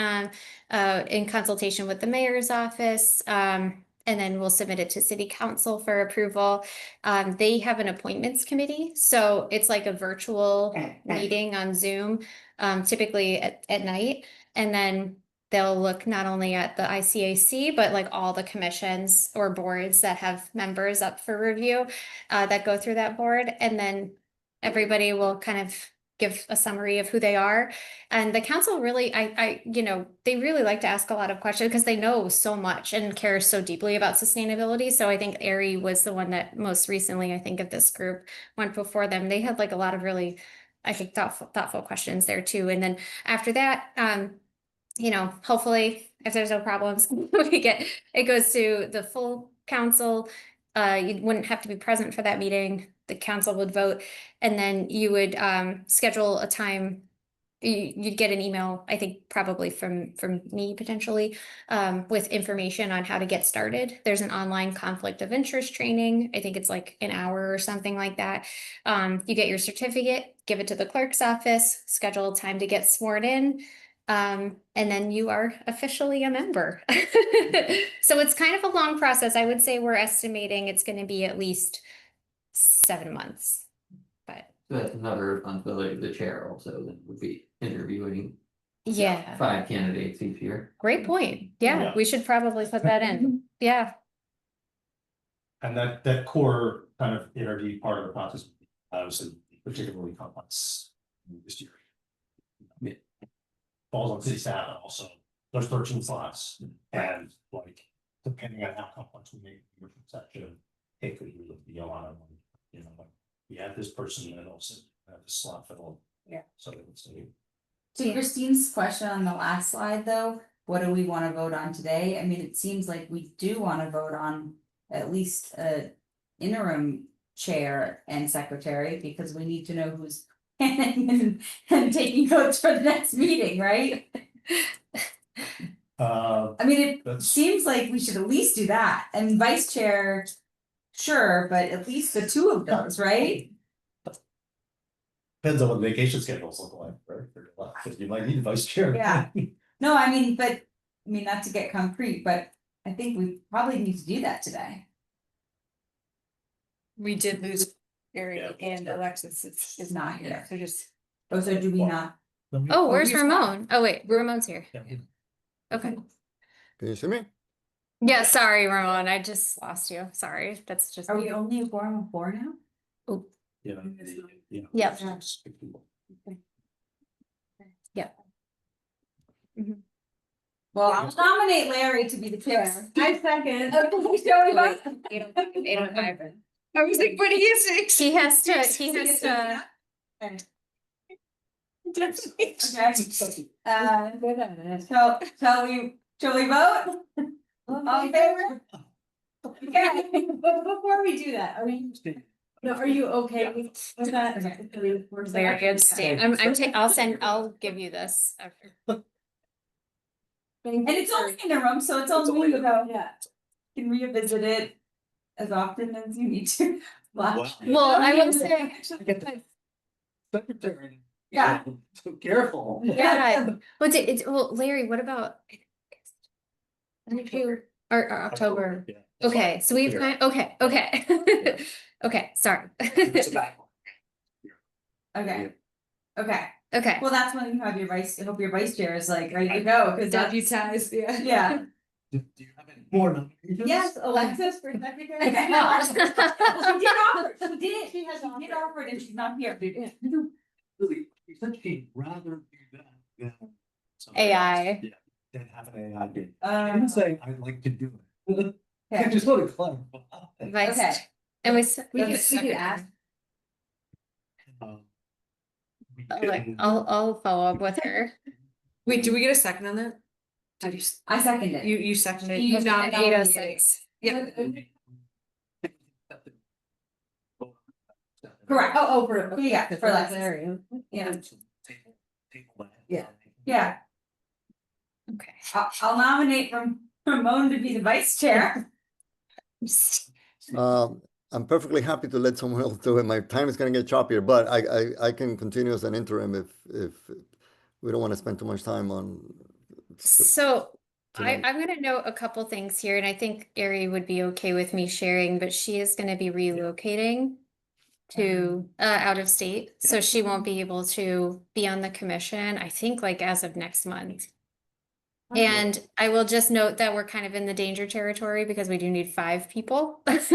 in consultation with the mayor's office. And then we'll submit it to city council for approval. They have an appointments committee, so it's like a virtual meeting on Zoom, typically at night. And then they'll look not only at the ICAC, but like all the commissions or boards that have members up for review, that go through that board. And then everybody will kind of give a summary of who they are. And the council really, they really like to ask a lot of questions because they know so much and care so deeply about sustainability. So I think Ari was the one that most recently, I think, of this group went before them. They had like a lot of really, I think, thoughtful questions there too. And then after that, hopefully, if there's no problems, it goes to the full council. You wouldn't have to be present for that meeting. The council would vote, and then you would schedule a time. You'd get an email, I think probably from me potentially, with information on how to get started. There's an online conflict of interest training. I think it's like an hour or something like that. You get your certificate, give it to the clerk's office, schedule a time to get sworn in. And then you are officially a member. So it's kind of a long process. I would say we're estimating it's going to be at least 7 months. But That's another responsibility of the chair also, that would be interviewing yeah, 5 candidates each year. great point. Yeah, we should probably put that in. Yeah. And that core kind of interview part of the process was particularly complex this year. Falls on city staff, and also there's 13 slots, and like depending on how complex we make the section, it could really be a lot of money. Like we have this person and also have this slot filled. Yeah. So they would say. To Christine's question on the last slide, though, what do we want to vote on today? I mean, it seems like we do want to vote on at least a interim chair and secretary, because we need to know who's and taking votes for the next meeting, right? I mean, it seems like we should at least do that, and vice chair, sure, but at least the 2 of those, right? Depends on what vacation schedules look like, right? Because you might need a vice chair. Yeah. No, I mean, not to get concrete, but I think we probably need to do that today. We did lose Ari and Alexis is not here. So just. Oh, so do we not? Oh, where's Ramon? Oh, wait, Ramon's here. Okay. Can you see me? Yeah, sorry, Ramon. I just lost you. Sorry. That's just. Are we only a quorum of 4 now? Oh. Yeah. Yep. Yep. Well, I'll nominate Larry to be the chair. I second. I was like, what is it? He has to. Okay. Shall we vote? All in favor? Okay, but before we do that, are you okay with that? Larry abstain. I'll give you this. And it's only in the room, so it's only Yeah. You can revisit it as often as you need to. Well, I will say. Yeah. So careful. Yeah. Well, Larry, what about? Or October? Okay, so we've okay. Okay, sorry. Okay. Well, that's when you have your vice. I hope your vice chair is like ready to go, because Deputized, yeah. Yeah. Do you have any more nominations? Yes, Alexis for secretary. She did offer. She did offer it, and she's not here. Really, you said she'd rather do that than AI. Yeah, than have an AI do. I didn't say I'd like to do it. I Okay. just want to clarify. Vice. Okay. And We could ask. We Like, can- I'll follow up with her. Wait, do we get a second on that? Did you? I second it. You seconded. You nominated. nominated. 806. Yeah. Correct. Oh, for Alexis. Yeah. Yeah. Yeah. Okay. I'll nominate Ramon to be the vice chair. I'm perfectly happy to let someone else do it. My time is going to get choppier, but I can continue as an interim if we don't want to spend too much time on. So tonight. I'm gonna note a couple things here, and I think Ari would be okay with me sharing, but she is gonna be relocating to out of state, so she won't be able to be on the commission, I think like as of next month. And I will just note that we're kind of in the danger territory because we do need 5 people. If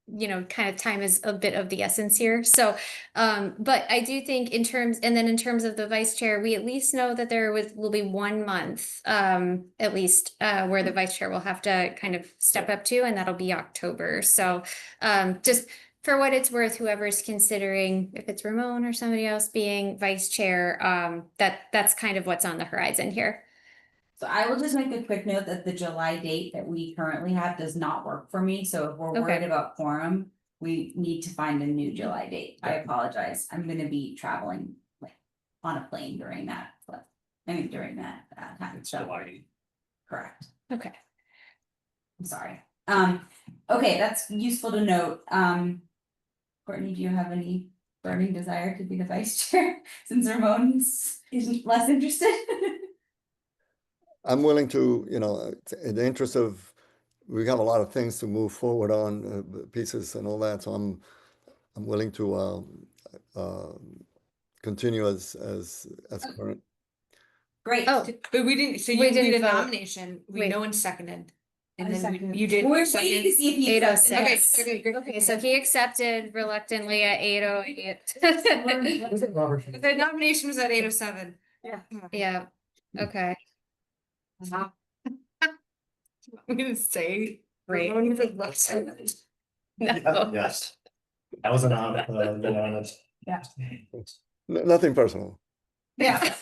you know, kind of time is a bit of the essence here. So, but I do think in terms of the vice chair, we at least know that will be 1 month, at least, where the vice chair will have to kind of step up to, and that'll be October. So, just for what it's worth, whoever's considering, if it's Ramon or somebody else being vice chair, that's kind of what's on the horizon here. So I will just make a quick note that the July date that we currently have does not work for me, so if we're worried Okay. about quorum, we need to find a new July date. I apologize, I'm gonna be traveling like on a plane during that, during that time, It's so, July. correct, Okay. I'm sorry. Okay, that's useful to note, Courtney, do you have any burning desire to be the vice chair, since Ramon's isn't less interested? I'm willing to, you know, in the interest of, we have a lot of things to move forward on, pieces and all that, so I'm willing to continue as current. Great. Oh, But we didn't, so We you did didn't a vote. nomination, Wait. no one seconded. And I then seconded. you did. We're second. waiting to see if he accepts. 8:06. Okay, great. Okay, so he accepted reluctantly at 8:08. The nomination was at 8:07. Yeah, okay. I'm gonna say. Great. Ramon was at left side. No. Yes. That was an honest. Yeah. Nothing personal. Yeah.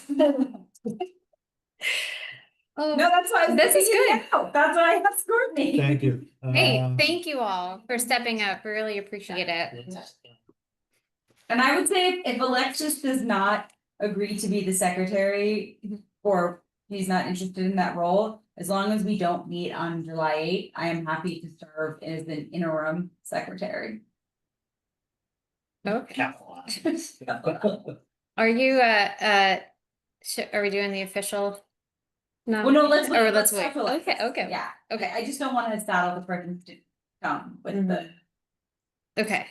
Oh, No, that's why. I was This is thinking good. it out. That's why I asked Courtney. Thank you. hey, thank you all for stepping up. Really appreciate it. And I would say if Alexis does not agree to be the secretary, or he's not interested in that role, as long as we don't meet on July 8th, I am happy to serve as an interim secretary. Okay. Are you are we doing the official? No. Well, no, let's wait. Or let's wait. talk to Alexis. Okay. Yeah, Okay. I just don't want to saddle the person to come with the. Okay.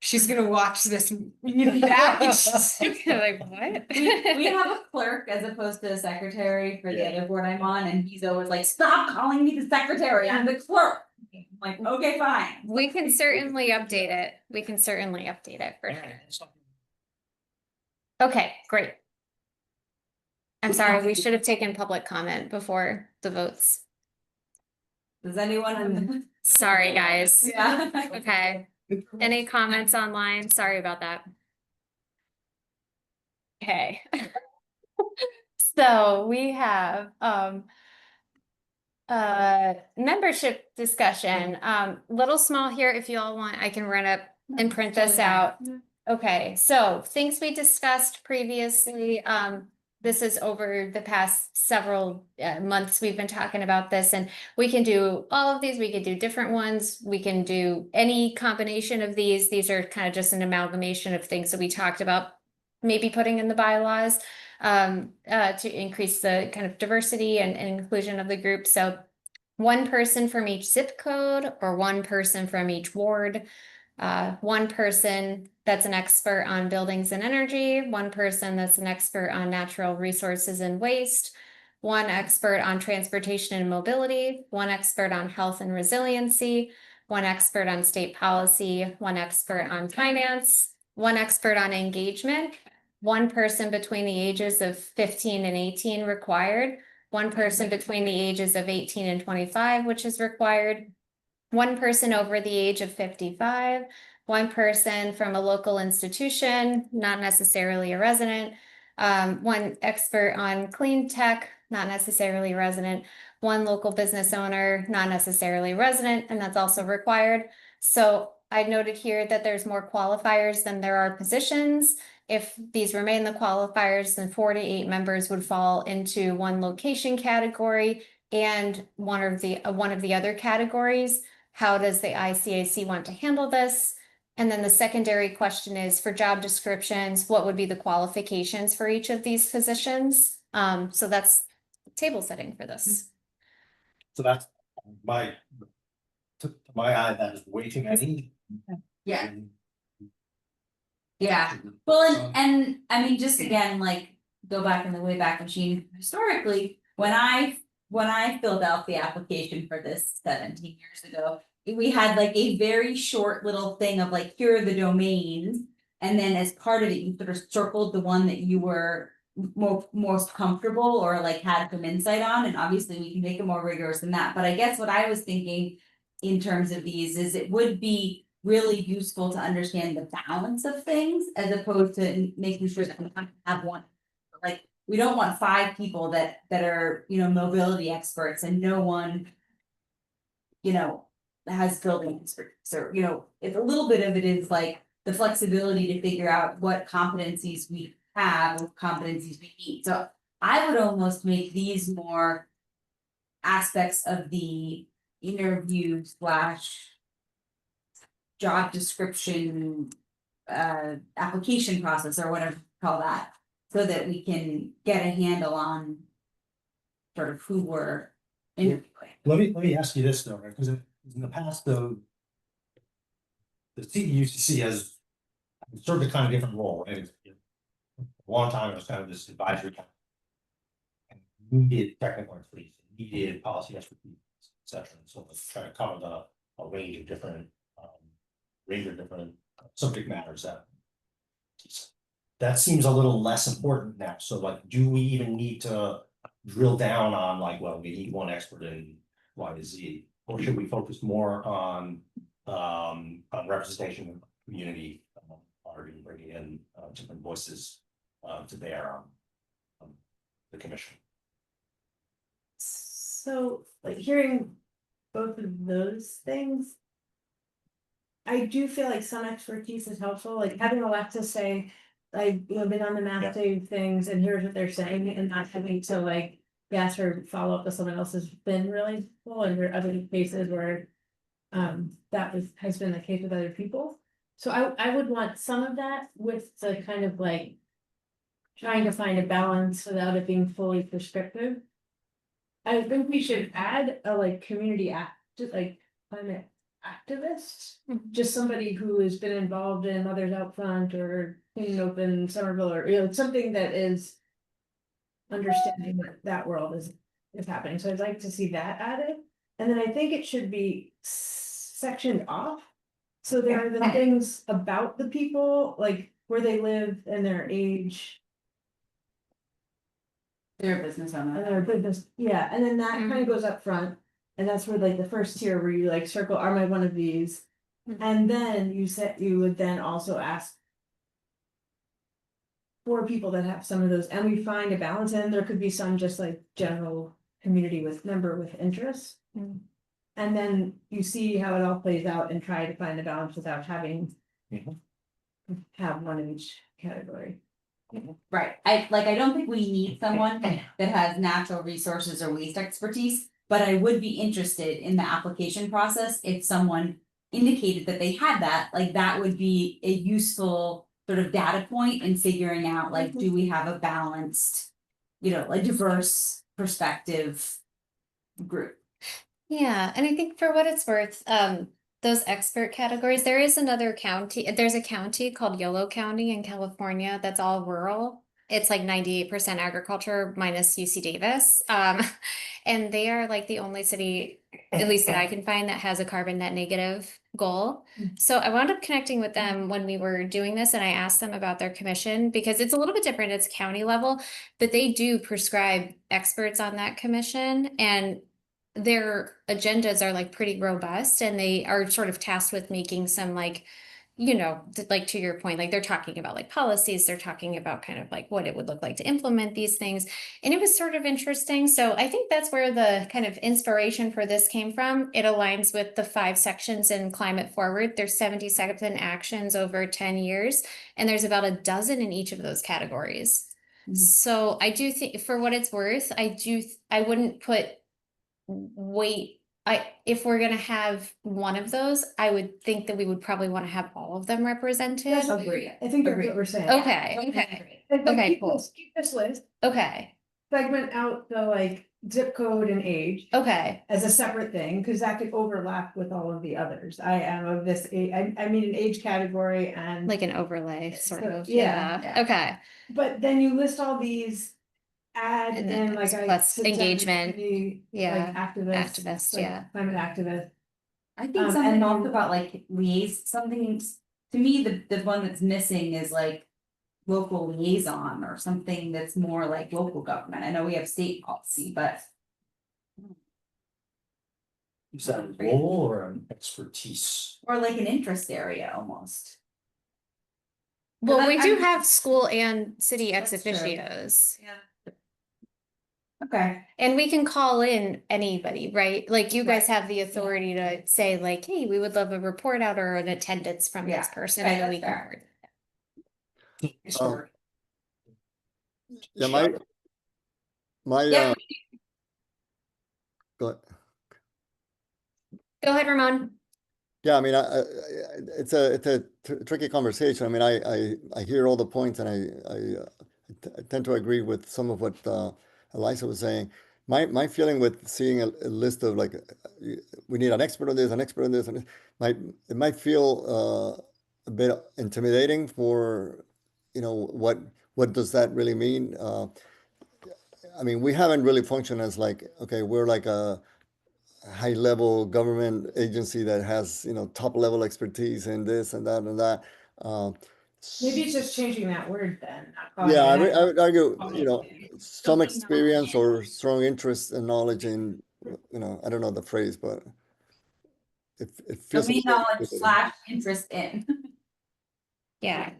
She's gonna watch this meeting back. and she's- Like, what? We have a clerk as opposed to a secretary for the other board I'm on, and he's always like, stop calling me the secretary, I'm the clerk. I'm like, okay, fine. We can certainly update it. We can certainly update it for sure. Okay, great. I'm sorry, we should have taken public comment before the votes. Does anyone? Sorry, guys. Yeah. Okay. Any comments online? Sorry about that. Okay. So we have membership discussion. Little small here, if you all want, I can run up and print this out. Okay, so things we discussed previously, this is over the past several months we've been talking about this, and we can do all of these, we could do different ones, we can do any combination of these. These are kind of just an amalgamation of things that we talked about maybe putting in the bylaws to increase the kind of diversity and inclusion of the group. So 1 person from each zip code or 1 person from each ward. 1 person that's an expert on buildings and energy, 1 person that's an expert on natural resources and waste, 1 expert on transportation and mobility, 1 expert on health and resiliency, 1 expert on state policy, 1 expert on finance, 1 expert on engagement, 1 person between the ages of 15 and 18 required, 1 person between the ages of 18 and 25, which is required, 1 person over the age of 55, 1 person from a local institution, not necessarily a resident, 1 expert on clean tech, not necessarily a resident, 1 local business owner, not necessarily a resident, and that's also required. So I noted here that there's more qualifiers than there are positions. If these remain the qualifiers, then 4 to 8 members would fall into 1 location category and one of the other categories. How does the ICAC want to handle this? And then the secondary question is for job descriptions, what would be the qualifications for each of these positions? So that's table setting for this. So that's to my eye, that is way too many. Yeah. Yeah, well, and I mean, just again, like, go back in the Wayback Machine, historically, when I filled out the application for this 17 years ago. We had like a very short little thing of like, here are the domains, and then as part of it, you sort of circled the one that you were most comfortable or like had some insight on, and obviously we can make it more rigorous than that, but I guess what I was thinking in terms of these is it would be really useful to understand the balance of things as opposed to making sure that we have one. Like, we don't want 5 people that are, you know, mobility experts and no one, you know, has building expertise, or, you know, if a little bit of it is like the flexibility to figure out what competencies we have, what competencies we need. So I would almost make these more aspects of the interview / job description application process, or whatever you call that, so that we can get a handle on sort of who we're interviewing. Let me ask you this though, right? Because in the past, the CEUCC has served a kind of different role, right? A long time it was kind of this advisory council. And needed technical expertise, needed policy expertise, etc. And so it's trying to cover a range of different subject matters that seems a little less important now. So like, do we even need to drill down on like, well, we need one expert in Y to Z, or should we focus more on representation of the community, already bringing in different voices to bear on the commission? So, like, hearing both of those things, I do feel like some expertise is helpful, like having Alexa say, I've been on the math save things and here's what they're saying, and not having to like ask her follow up with someone else has been really cool. And there are other cases where that has been the case with other people. So I would want some of that with the kind of like trying to find a balance without it being fully prescriptive. I think we should add a like community like climate activist, just somebody who has been involved in Mothers Out Front or Clean Open Somerville, or something that is understanding that world is happening. So I'd like to see that added, and then I think it should be sectioned off. So there are the things about the people, like where they live and their age. They're a business owner. And their business, yeah, and then that kind of goes up front. And that's where like the first tier where you like circle, am I one of these? And then you would then also ask for people that have some of those, and we find a balance, and there could be some just like general community member with interest. And then you see how it all plays out and try to find the balance without having have one in each category. Right, I don't think we need someone that has natural resources or waste expertise, but I would be interested in the application process if someone indicated that they had that, like that would be a useful sort of data point in figuring out, like, do we have a balanced, like diverse perspective group? Yeah, and I think for what it's worth, those expert categories, there's a county called Yolo County in California that's all rural. It's like 98% agriculture minus UC Davis. And they are like the only city, at least that I can find, that has a carbon net negative goal. So I wound up connecting with them when we were doing this, and I asked them about their commission because it's a little bit different. It's county level, but they do prescribe experts on that commission, and their agendas are like pretty robust, and they are sort of tasked with making some like, like to your point, like they're talking about like policies, they're talking about kind of like what it would look like to implement these things. And it was sort of interesting. So I think that's where the kind of inspiration for this came from. It aligns with the 5 sections in Climate Forward. There's 77 actions over 10 years, and there's about a dozen in each of those categories. So I do think, for what it's worth, I wouldn't put weight if we're gonna have one of those, I would think that we would probably want to have all of them represented. That's what Agree. I think that's Agree. what we're saying. Okay, okay, Like, okay, keep cool. keep this list, okay, segment out the like zip code and age okay, as a separate thing, because that could overlap with all of the others. I am of this age, I mean, an age category and. like an overlay sort So, of, yeah, yeah, okay. But then you list all these, add And then in like I. plus suggest engagement, the, yeah, like activists. activists, like yeah. Climate activists. I think and something also then- about like something, to me, the one that's missing is like. Local liaison or something that's more like local government. I know we have state policy, but. Is that a role or an expertise? Or like an interest area almost. Well, that- we do I'm- have school and city ex That's true. officios. Yeah. Okay. And we can call in anybody, right? Like you guys have the authority to say like, hey, we would love a report out or an attendance from this Yeah, person. okay, And then that's we can. fair. forward it. Yeah, my, Yeah. go ahead. Go ahead, Ramon. Yeah, I mean, it's a tricky conversation. I mean, I hear all the points, and I tend to agree with some of what Eliza was saying. My feeling with seeing a list of like, we need an expert on this, an expert on this, and it might feel a bit intimidating for, what does that really mean? I mean, we haven't really functioned as like, okay, we're like a high level government agency that has, top level expertise in this and that and that. Maybe it's just changing that word then. not calling Yeah, it I would argue, activist. some experience or strong interest and knowledge in, I don't know the phrase, but it feels. Domain knowledge / interest in. Yeah.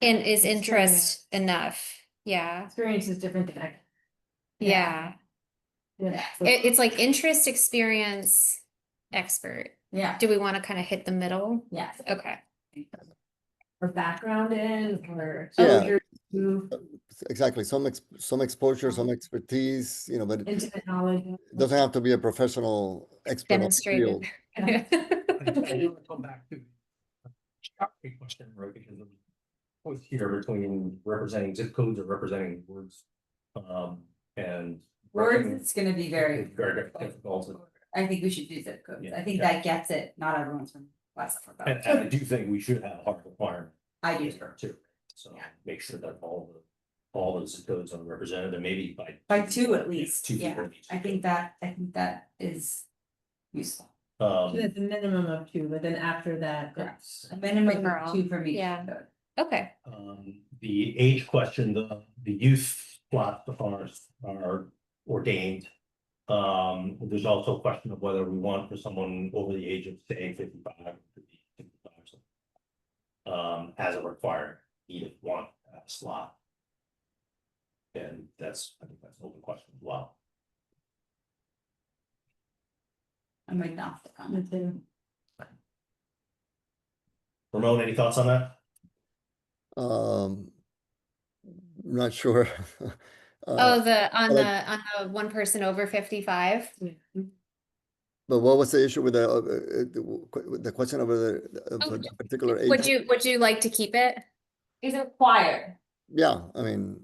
And is interest Experience. enough? Yeah. Experience is different than activist. Yeah. Yeah. It's like interest, experience, expert. Yeah. Do we want to kind of hit the middle? Yeah. Okay. Or background in, or Yeah. exposure to Exactly, some exposure, some expertise, but it intimate knowledge. doesn't have to be a professional expert on the Demonstrated. field. I want to come back to a question, right, because of what's here between representing zip codes or representing words. And. Words, it's gonna be very. Very difficult. I think we should do zip codes. Yeah. I think that gets it. Not everyone's from West Africa. And I do think we should have a hard requirement. I do. Too. So make sure that all the zip codes are represented, and maybe By two at least. two Yeah. people in each I think that is useful. So that's a minimum of 2, but then after that, Correct. it's. A minimum Referral. of 2 from each. Yeah. code. Okay. The age question, the youth plots are ordained. There's also a question of whether we want for someone over the age of, say, 55, 55 something, as a required need of one slot. And I think that's an open question as well. I'm agnostic on it. Ramon, any thoughts on that? Not sure. On like- the one person over 55. But what was the issue with the question of the particular age? Would you like to keep it? Is it required? Yeah, I mean,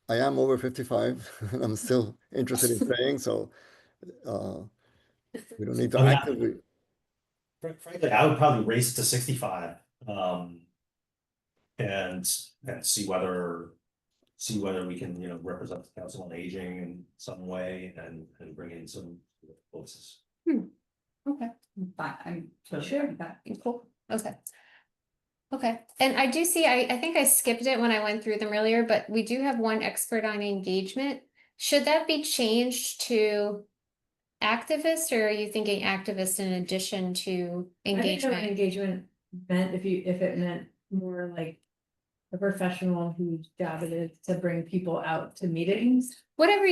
I am over 55 and I'm still interested in staying, so we don't need to I mean, actively. Frankly, I would probably raise it to 65. And see whether we can, represent the council on aging in some way and bring in some voices. Okay. But I'm totally Sure. sure that. Cool. Okay. Okay. And I do see, I think I skipped it when I went through them earlier, but we do have one expert on engagement. Should that be changed to activist, or are you thinking activist in addition to I didn't know what engagement? engagement meant, if it meant more like a professional whose job it is to bring people out to meetings. Whatever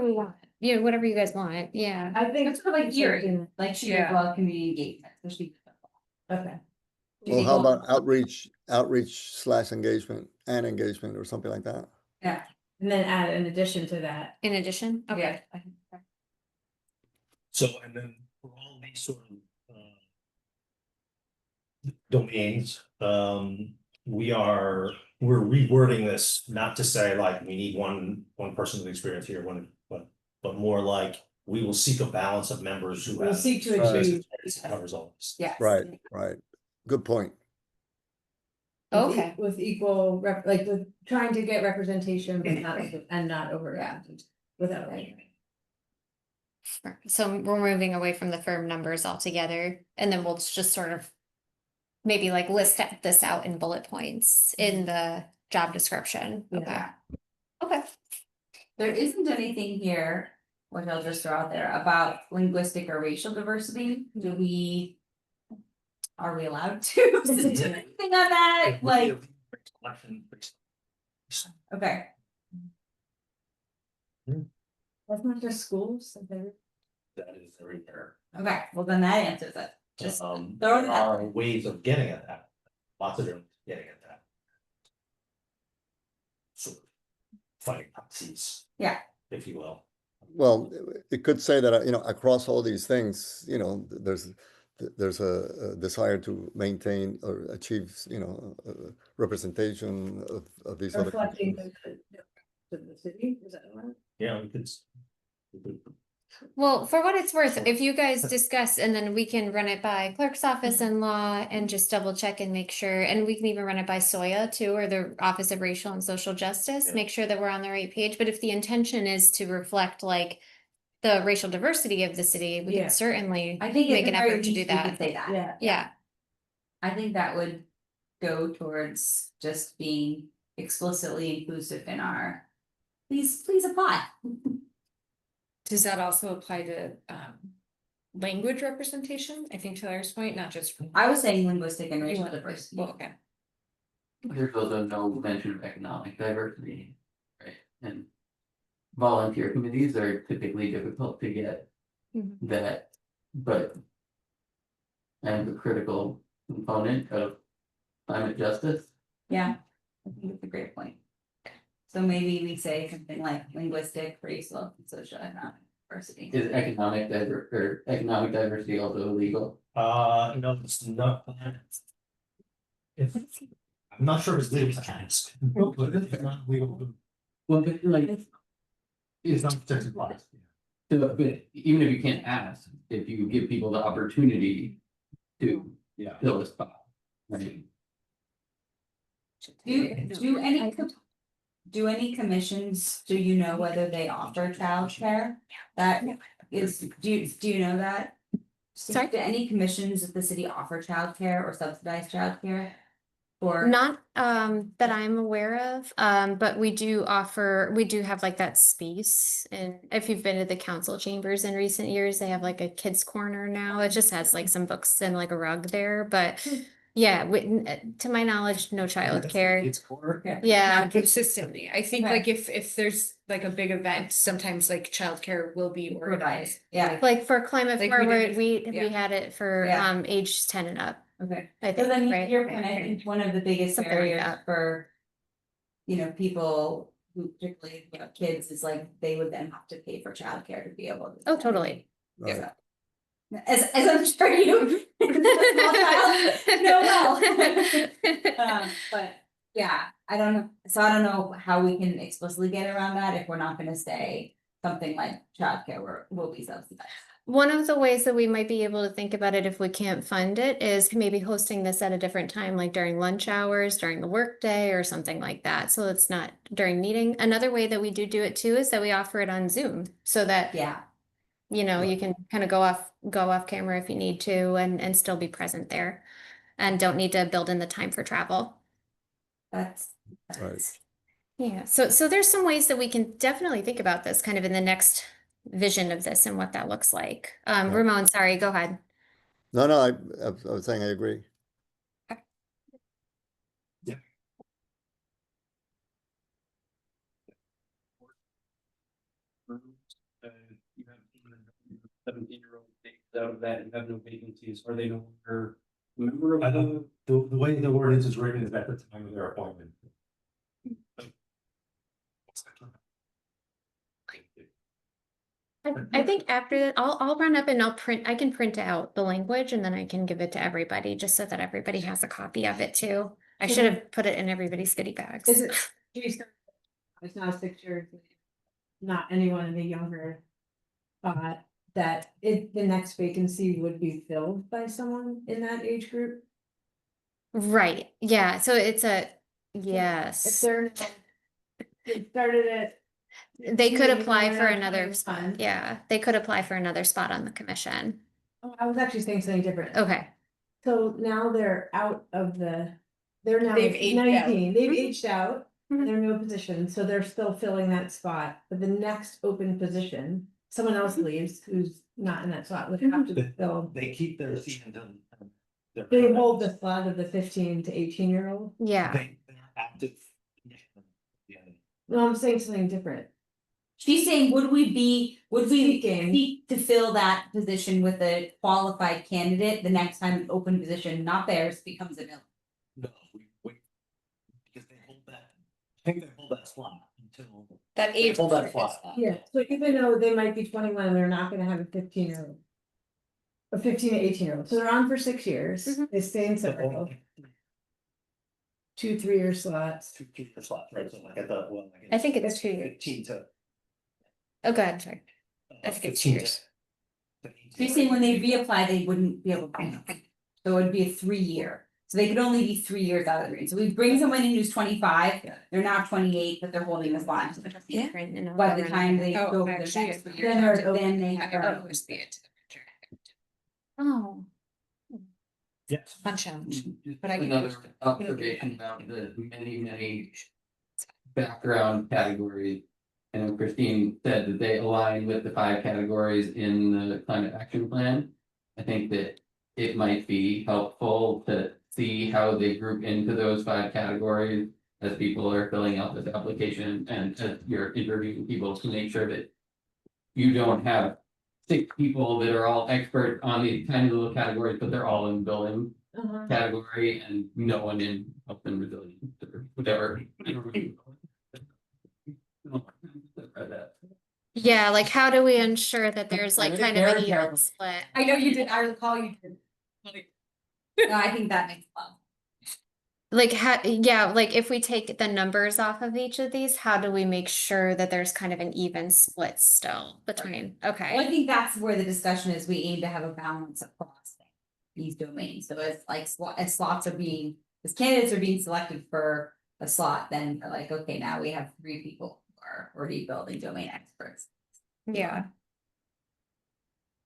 we want. Yeah, whatever you guys want. Yeah. I think. It's for like hearing, something- like she Yeah. did well community engagement, especially. Okay. Do Well, they how go- about outreach / engagement or something like that? Yeah. And then add in addition to that. In addition? Okay. Yeah. So, and then for all these sort of domains, we're rewording this, not to say like we need one person with experience here, but more like we will seek a balance of members who We'll have. seek to achieve. Covers all this. Yes. Right, right. Good point. Okay. With equal like with trying to get representation, but not over without. So we're moving away from the firm numbers altogether, and then we'll just sort of maybe like list this out in bullet points in the job description. Okay. Yeah. Okay. There isn't anything here, which I'll just throw out there, about linguistic or racial diversity. Are we allowed to do anything on that? Like, okay, That's not just schools. That is very fair. okay, well then that answers it. Just throw it There out are there. ways of getting at that, lots of different getting at that. Sort of fighting proxies. Yeah. If you will. Well, it could say that, you know, across all these things, you know, there's a desire to maintain or achieve, you know, representation of these other. Reflecting countries. the city, is that right? Yeah, we could. Well, for what it's worth, if you guys discuss and then we can run it by clerk's office and law and just double check and make sure, and we can even run it by SOIA too, or the Office of Racial and Social Justice, Yeah. make sure that we're on the right page. But if the intention is to reflect like the racial diversity of the city, we Yeah. can certainly I think make at an the very effort to do least we could that. say that. Yeah. I think that would go towards just being explicitly inclusive in our. Please apply. Does that also apply to language representation? I think to Larry's point, not just. I was saying linguistic and racial diversity. Well, okay. There's also no mention of economic diversity, right? And volunteer committees are typically difficult to get that, but and a critical component of climate justice. Yeah, I think it's a great point. So maybe we say something like linguistic, racial, and socioeconomic diversity. Is economic diversity also illegal? No, it's not. If, I'm not sure if it's legal to ask. But it's not legal. Well, but like, It's not protected class. so, but even if you can't ask, if you give people the opportunity to Yeah. fill a spot, right? Do any commissions, do you know whether they offer childcare? That is, do you know that? Sorry? Do any commissions at the city offer childcare or subsidized childcare? Or Not that I'm aware of, but we do have like that space. And if you've been to the council chambers in recent years, they have like a kids corner now. It just has like some books and like a rug there, but yeah, to my knowledge, no childcare. It's core. Yeah. Not consistently. I think Okay. like if there's like a big event, sometimes like childcare will be organized. Yeah, Like for Climate Like we Forward, did- we yeah. had it for Yeah. age 10 and up. okay. I So think, then right? your point, I think one of the biggest Something like barriers that. for. People who particularly kids is like they would then have to pay for childcare to be able to. Oh, totally. Right. As I'm sure you. No, well. But yeah, I don't know, so I don't know how we can explicitly get around that if we're not gonna say something like childcare will be subsidized. One of the ways that we might be able to think about it if we can't fund it is maybe hosting this at a different time, like during lunch hours, during the workday or something like that. So it's not during meeting. Another way that we do it too is that we offer it on Zoom so that, Yeah, you know, you can kind of go off camera if you need to and still be present there and don't need to build in the time for travel. that's. Right. Yeah, so there's some ways that we can definitely think about this kind of in the next vision of this and what that looks like. Ramon, sorry, go ahead. No, I was saying I agree. You have 17-year-old out of that and have no vacancies, are they no longer a member of I the? know the way the ordinance is written is at the time of their appointment. I think after that, I'll run up and I can print out the language and then I can give it to everybody, just so that everybody has a copy of it too. I So should then- have put it in everybody's goodie bags. Is it? It's not 6 years. Not anyone in the younger. That the next vacancy would be filled by someone in that age group. Right, yeah, so it's a, If yes, they're. They started at. they could 18, apply they're for now another 21. spot, yeah, they could apply for another spot on the commission. Oh, I was actually saying something different. Okay, So now they're out of the, they're now They've aged out. 19, they've Mhm. aged out, Mhm. they're no position, so they're still filling that spot, but the next open position, someone else leaves who's not in that slot, would have to fill. They keep their seat until. they're They hold the slot of the 15 to 18-year-old. yeah, They're active. Yeah. No, I'm saying something different. She's saying, would we Seeking. seek to fill that position with a qualified candidate the next time an open position, not theirs, becomes available? No, because they hold that, I think they hold that slot until. That They age. hold that slot. Yeah, so even though they might be 21, they're not gonna have a 15-year-old. A 15 to 18-year-old, so they're on for 6 years, Mhm. they stay in So Somerville, only 2 3-year slots. 2 slots, right, so like at the, well. I think it's 2 years. 15 to. Oh, go ahead, sorry. I think it's 2 15 years. to So you're saying when they reapply, they wouldn't be able to, so it would be a 3-year, so they could only be 3 years out of the grade, so we bring someone in who's 25, they're now 28, but they're holding the slot. Yeah. By the time they Oh, go for the actually, next it's 3 years, then they have. I always be it. Oh, Yes. Fun challenge. Just But I get another it. observation about the many background categories. I know Christine said that they align with the 5 categories in the climate action plan. I think that it might be helpful to see how they group into those 5 categories as people are filling out this application and as you're interviewing people to make sure that you don't have 6 people that are all experts on these tiny little categories, but they're all in building category and no one in health and resilience or whatever. yeah, like how do we ensure that there's like Very kind of an even careful. split? I know you did, I recall you did. No, I think that makes sense. Like how, yeah, like if we take the numbers off of each of these, how do we make sure that there's kind of an even split still between, Well, I okay, think that's where the discussion is, we aim to have a balance across these domains, so as like as slots are being, as candidates are being selected for a slot, then we're like, okay, now we have 3 people who are already building domain experts. yeah.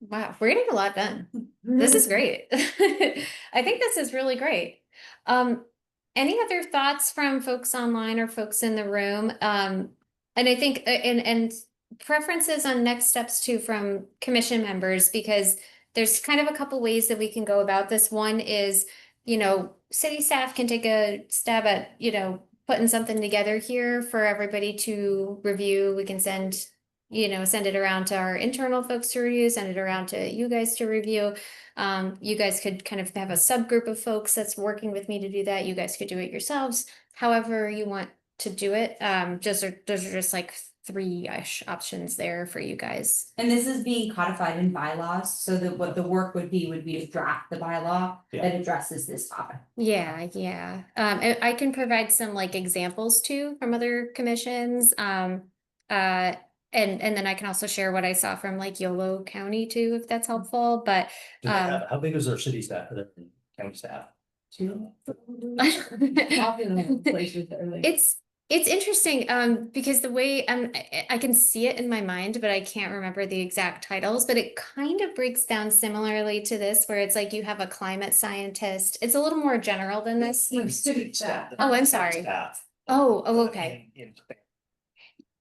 Wow, we're getting a lot done. This is great. I think this is really great. Any other thoughts from folks online or folks in the room? And I think, and preferences on next steps too from commission members, because there's kind of a couple ways that we can go about this. One is, city staff can take a stab at, putting something together here for everybody to review. We can send it around to our internal folks to review, send it around to you guys to review. You guys could kind of have a subgroup of folks that's working with me to do that. You guys could do it yourselves, however you want to do it. Those are just like 3-ish options there for you guys. And this is being codified in bylaws, so that what the work would be to draft the bylaw that addresses this topic. Yeah. I can provide some like examples too from other commissions. And then I can also share what I saw from like Yolo County too, if that's helpful, but Do they have, how big is their city staff, their county staff? Places that are like. It's interesting, because the way I can see it in my mind, but I can't remember the exact titles, but it kind of breaks down similarly to this, where it's like you have a climate scientist. It's a little more general than this. City staff. Oh, I'm sorry. Staff. Oh, okay. In Japan.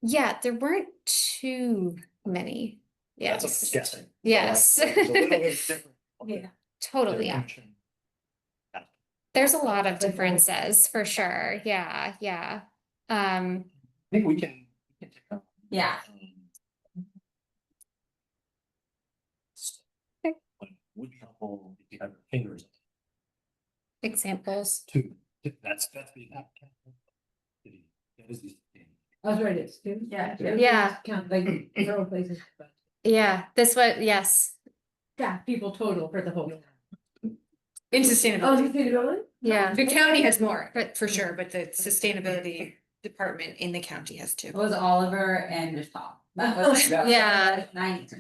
Yeah, there weren't too many. That's what I Yes. was guessing. Yes. So it's a little bit different. Yeah, totally. Yeah. There's a lot of differences for sure. Yeah. I think we can. Yeah. Okay. Would be helpful if you have your fingers. Examples. That's the. That is the. I was right, it's 2. Yeah. Yeah. Count like several places. Yeah, this was, yes, Yeah, people total for the whole. In sustainability. sustainability? yeah. The county has more, but for sure, but the sustainability department in the county has It two. was Oliver and just Tom. That was. Yeah. 90.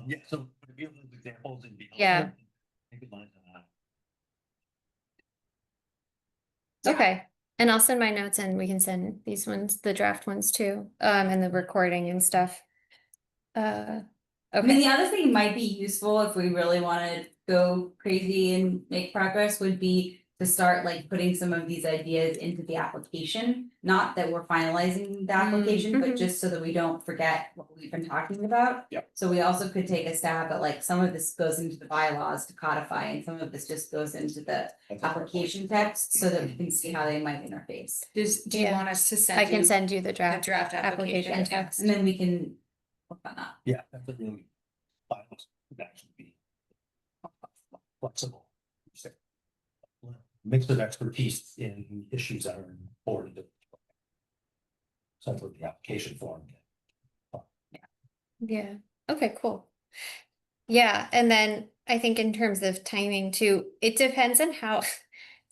Yeah, so if you have those examples and. Yeah. Okay, and I'll send my notes and we can send these ones, the draft ones too, and the recording and stuff. I mean, Okay, the other thing might be useful if we really wanna go crazy and make progress would be to start like putting some of these ideas into the application. Not that we're finalizing the application, but mhm. just so that we don't forget what we've been talking about. Yep. So we also could take a stab at like, some of this goes into the bylaws to codify and some of this just goes into the application text. So that we can see how they might interface. Do you Yeah. want us to send? I can you send you the the draft draft application application? text. And then we can work on that. Yeah, that's a really. Bylaws would actually be flexible. Mix of expertise in issues that are important. To send with the application form. Yeah, okay, cool. Yeah, and then I think in terms of timing too, it depends on how.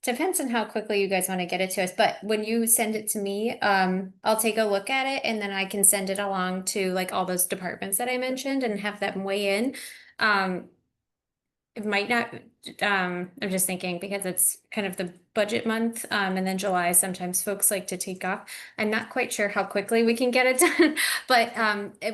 Depends on how quickly you guys want to get it to us, but when you send it to me, I'll take a look at it and then I can send it along to like all those departments that I mentioned and have them weigh in. It might not, I'm just thinking because it's kind of the budget month, and then July, sometimes folks like to take off. I'm not quite sure how quickly we can get it done, but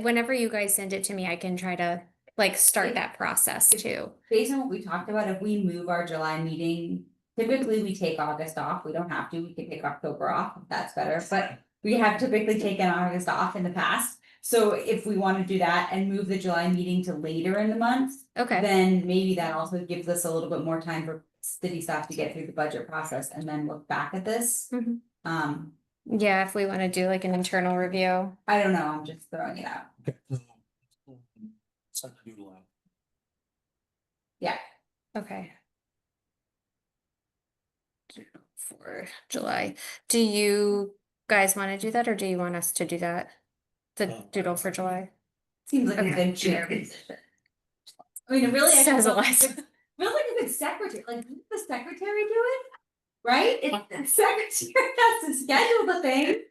whenever you guys send it to me, I can try to like start that process too. Based on what we talked about, if we move our July meeting, typically we take August off. We don't have to, we can take October off, if that's better, but we have typically taken August off in the past. So if we want to do that and move the July meeting to later in the month, Okay, then maybe that also gives us a little bit more time for city staff to get through the budget process and then look back at this. Mhm. Um, Yeah, if we want to do like an internal review. I don't know, I'm just throwing it out. Okay. Send the doodle out. Yeah. Okay. For July, do you guys want to do that or do you want us to do that? The doodle for July? Seems like a good chair position. I mean, it really. Says actually- Eliza. Really like a good secretary, like, didn't the secretary do it? Right? The secretary has to schedule the thing.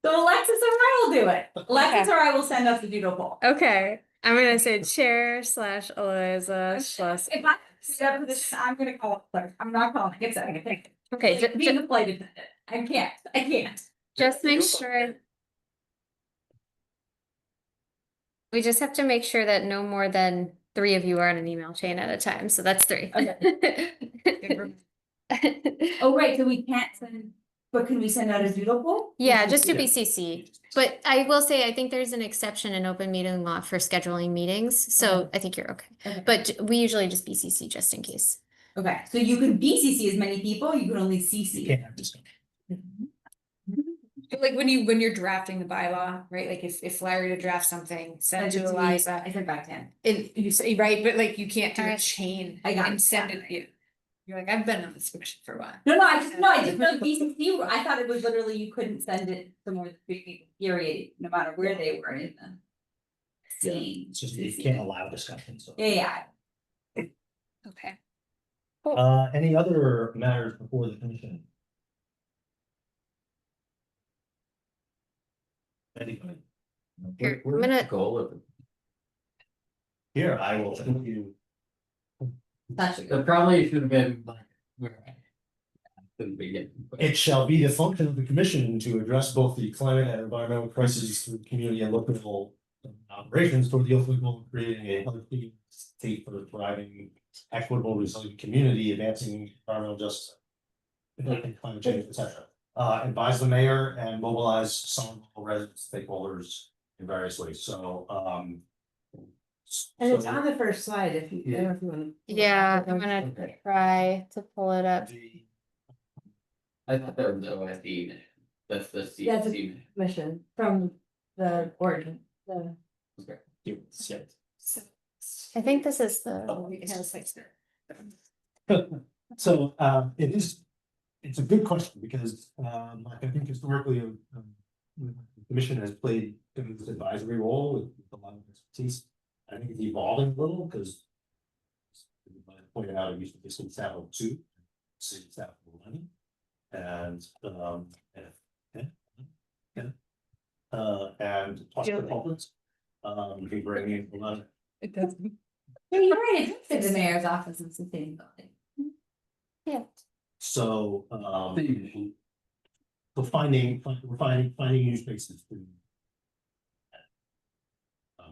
So Alexis or I will do it. Alexis or I will send us the doodle poll. Okay, I'm gonna say chair slash Eliza slash. If I see that position, I'm gonna call it clerk. I'm not calling it secretary. Okay, Like, being the flight attendant. I can't. just make sure. We just have to make sure that no more than 3 of you are on an email chain at a time, so that's 3. Oh, right, so we can't send, but can we send out a doodle poll? Yeah, just to be CC, but I will say, I think there's an exception in open meeting law for scheduling meetings, so I think you're okay. Okay. But we usually just BCC just in case. Okay, so you can BCC as many people, you can only CC. Can't have this. Like when you're drafting the bylaw, right? Like if Larry to draft something, send it to Eliza. I said back to him. And you say, right, but like you can't do a Alright. chain I got and it. send it. You're like, I've been on this commission for a while. No, I just know BCC, I thought it was literally you couldn't send it to more than 3 people, period, no matter where they were in the scene. It's just, you can't allow discussion, so. Yeah. Okay. Any other matters before the commission? Anybody? Here, What I'm is the gonna, goal of it? Here, I will tell you. That's a That good. probably should have been like where I. At the beginning. but- It shall be the function of the commission to address both the climate and environmental crises through community and local operations toward the ultimate goal of creating a healthy state for a thriving, equitable, resilient community, advancing environmental justice. And climate change, etc. Advise the mayor and mobilize Somerville residents, stakeholders in various ways, so And it's so on the first slide if you, I don't know if you wanna. yeah, I'm gonna try to pull it up. I thought that was the OSD mission. That's the Yeah, it's a- CC mission. Mission from the ordinance, the. Okay. yeah. I think this is the. So it's a good question because I think historically the commission has played in this advisory role with a lot of expertise. I think it's evolving a little because pointed out, it used to be city staff of 2, city staff of 11. And plus consultants. We bring in a lot of. It doesn't. Yeah, you're right, it did fit the mayor's office and sustainability building. Yeah. So, so finding new spaces.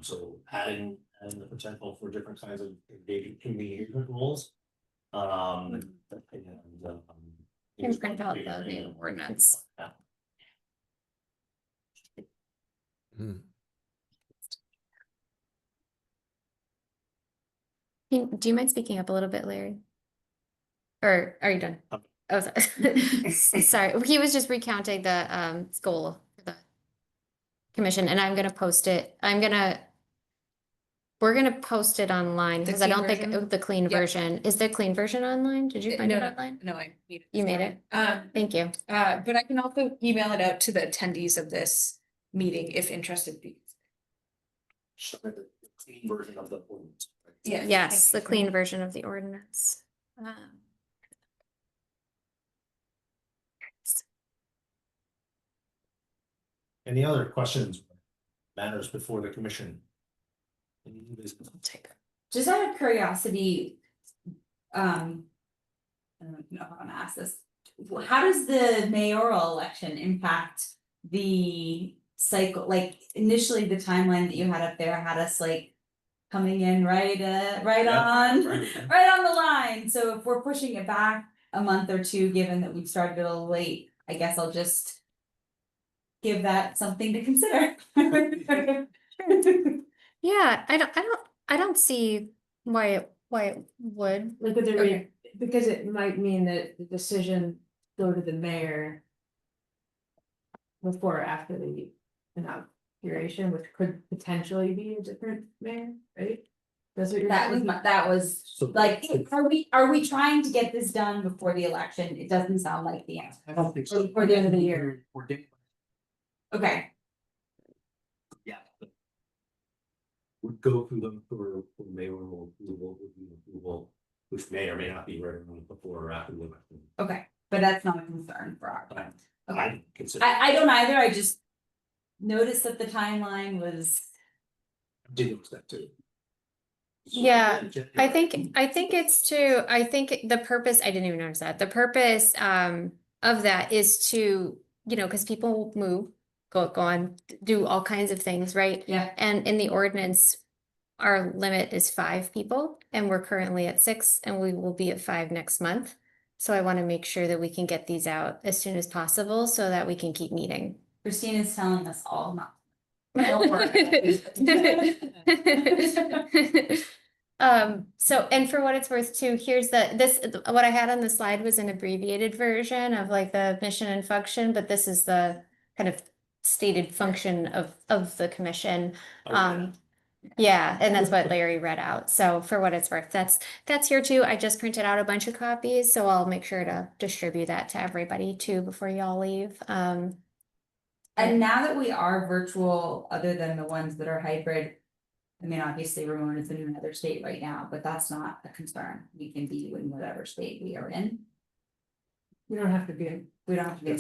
So adding the potential for different kinds of engaging community engagement roles. And Can print out the new ordinance. Do you mind speaking up a little bit, Larry? Or are you done? Oh, sorry. Sorry, he was just recounting the goal for the commission, and I'm gonna post it. We're gonna post it online The because I clean don't version? think the clean Yeah. version. Is the clean version online? Did you find No, it no, online? no, I made it. You made it? Thank you. But I can also email it out to the attendees of this meeting if interested. show the clean version of the ordinance. Right? Yeah. Yes, the clean version of the ordinance. Any other questions, matters before the commission? Just out of curiosity, I don't know if I wanna ask this. How does the mayoral election impact the cycle? Like initially, the timeline that you had up there had us like coming in right on the line. So if we're pushing it back a month or two, given that we started a little late, I guess I'll just give that something to consider. Yeah, I don't see why it would. Like, would there Okay. be, because it might mean that the decision go to the mayor before or after the inauguration, which could potentially be a different mayor, right? That's what you're saying? That was So like, are we trying to get this done before the election? It doesn't sound like the answer. I don't think so. Before the end of the year. Okay, Yeah. Would go through them for mayoral approval, which may or may not be right before or after the election. okay, but that's not a concern for our plan. Okay, I consider. I don't either, I just noticed that the timeline was. Didn't expect to. Yeah, I think it's to, I think the purpose, I didn't even notice that, the purpose of that is to, because people move, go on, do all kinds of things, right? Yeah. And in the ordinance, our limit is 5 people, and we're currently at 6, and we will be at 5 next month. So I want to make sure that we can get these out as soon as possible so that we can keep meeting. Christina's telling us all not. So, and for what it's worth too, here's what I had on the slide was an abbreviated version of like the mission and function, but this is the kind of stated function of the commission. Yeah, and that's what Larry read out. So for what it's worth, that's here too. I just printed out a bunch of copies, so I'll make sure to distribute that to everybody too before y'all leave. And now that we are virtual, other than the ones that are hybrid, I mean, obviously Ramon is in another state right now, but that's not a concern. We can be in whatever state we are in. We don't have to be. We don't have to be.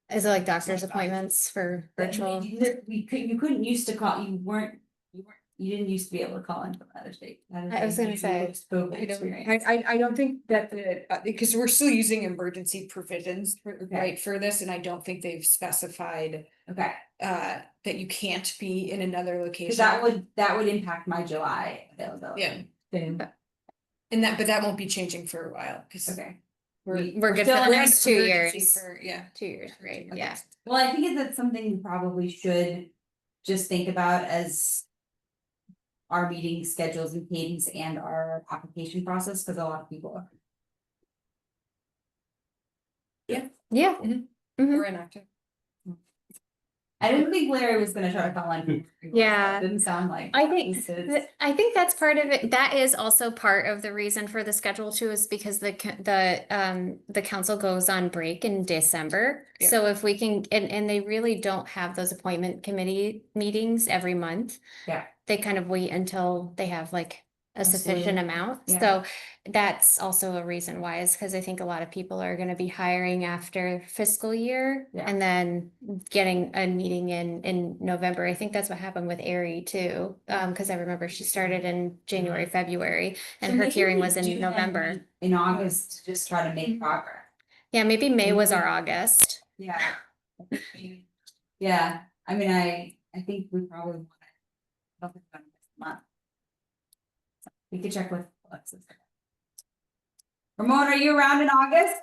Is it like doctor's appointments for virtual? You couldn't used to call, you didn't used to be able to call in from another state. I was gonna say, I don't think that because we're still using emergency provisions right for this, and I don't think they've specified. Okay. That you can't be in another location. That would impact my July availability. Yeah. But that won't be changing for a while, because we're good for the next 2 years. 2 years, right? Okay. Yeah. Well, I think that's something you probably should just think about as our meeting schedules and cadence and our application process, because a lot of people are. Yeah. We're inactive. I didn't think Larry was gonna try to call in. Yeah. Didn't sound like. I think, pieces. I think that's part of it. That is also part of the reason for the schedule too, is because the council goes on break in December. Yeah. So if we can, and they really don't have those appointment committee meetings every month. Yeah. They kind of wait until they have like a sufficient Absolutely. amount. Yeah. So that's also a reason why, is because I think a lot of people are gonna be hiring after fiscal year Yeah. and then getting a meeting in November. I think that's what happened with Ari too. Because I remember she started in January, February, and So her maybe hearing we was in do then November. meet in August to just try to make progress. Yeah, maybe May was our Maybe. August. Yeah. Yeah, I mean, I think we probably want to focus on this month. We could check with Alexis. Ramon, are you around in August?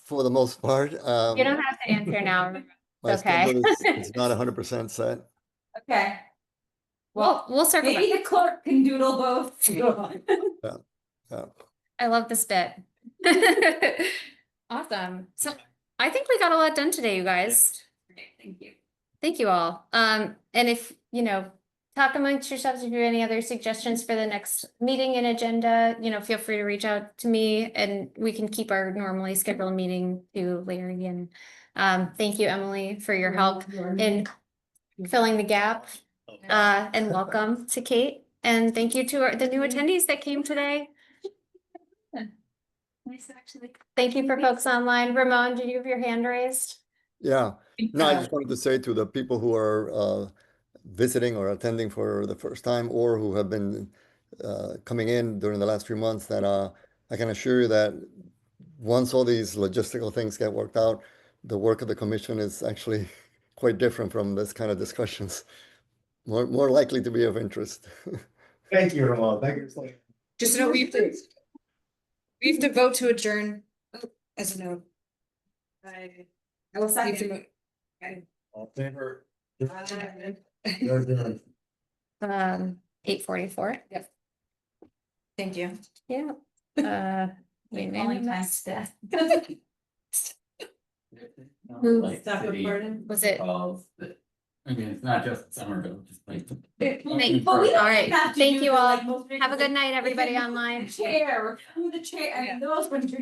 For the most part, You don't have to answer now. my It's okay. schedule is not 100% set. Okay. We'll circle Maybe back. the clerk can doodle both. Yeah. I love this bit. Awesome. So I think we got a lot done today, you guys. Thank you. Thank you all. And if, talk amongst yourselves, if you have any other suggestions for the next meeting and agenda, feel free to reach out to me and we can keep our normally scheduled meeting to Larry. And thank you, Emily, for your help in filling the gap. And welcome to Kate. And thank you to the new attendees that came today. Nice, actually. Thank you for folks online. Ramon, did you have your hand raised? Yeah. No, I just wanted to say to the people who are visiting or attending for the first time, or who have been coming in during the last few months, that I can assure you that once all these logistical things get worked out, the work of the commission is actually quite different from this kind of discussions. More likely to be of interest. Thank you, Ramon. Thank you. Just know we have to vote to adjourn as a note. I will second. All in favor? 8:44. Yep. Thank you. Yeah. Only times death. Stop recording. Was it? I mean, it's not just Somerville, just like. All right. Thank you all. Have a good night, everybody online. Chair, who the chair, I mean, those ones.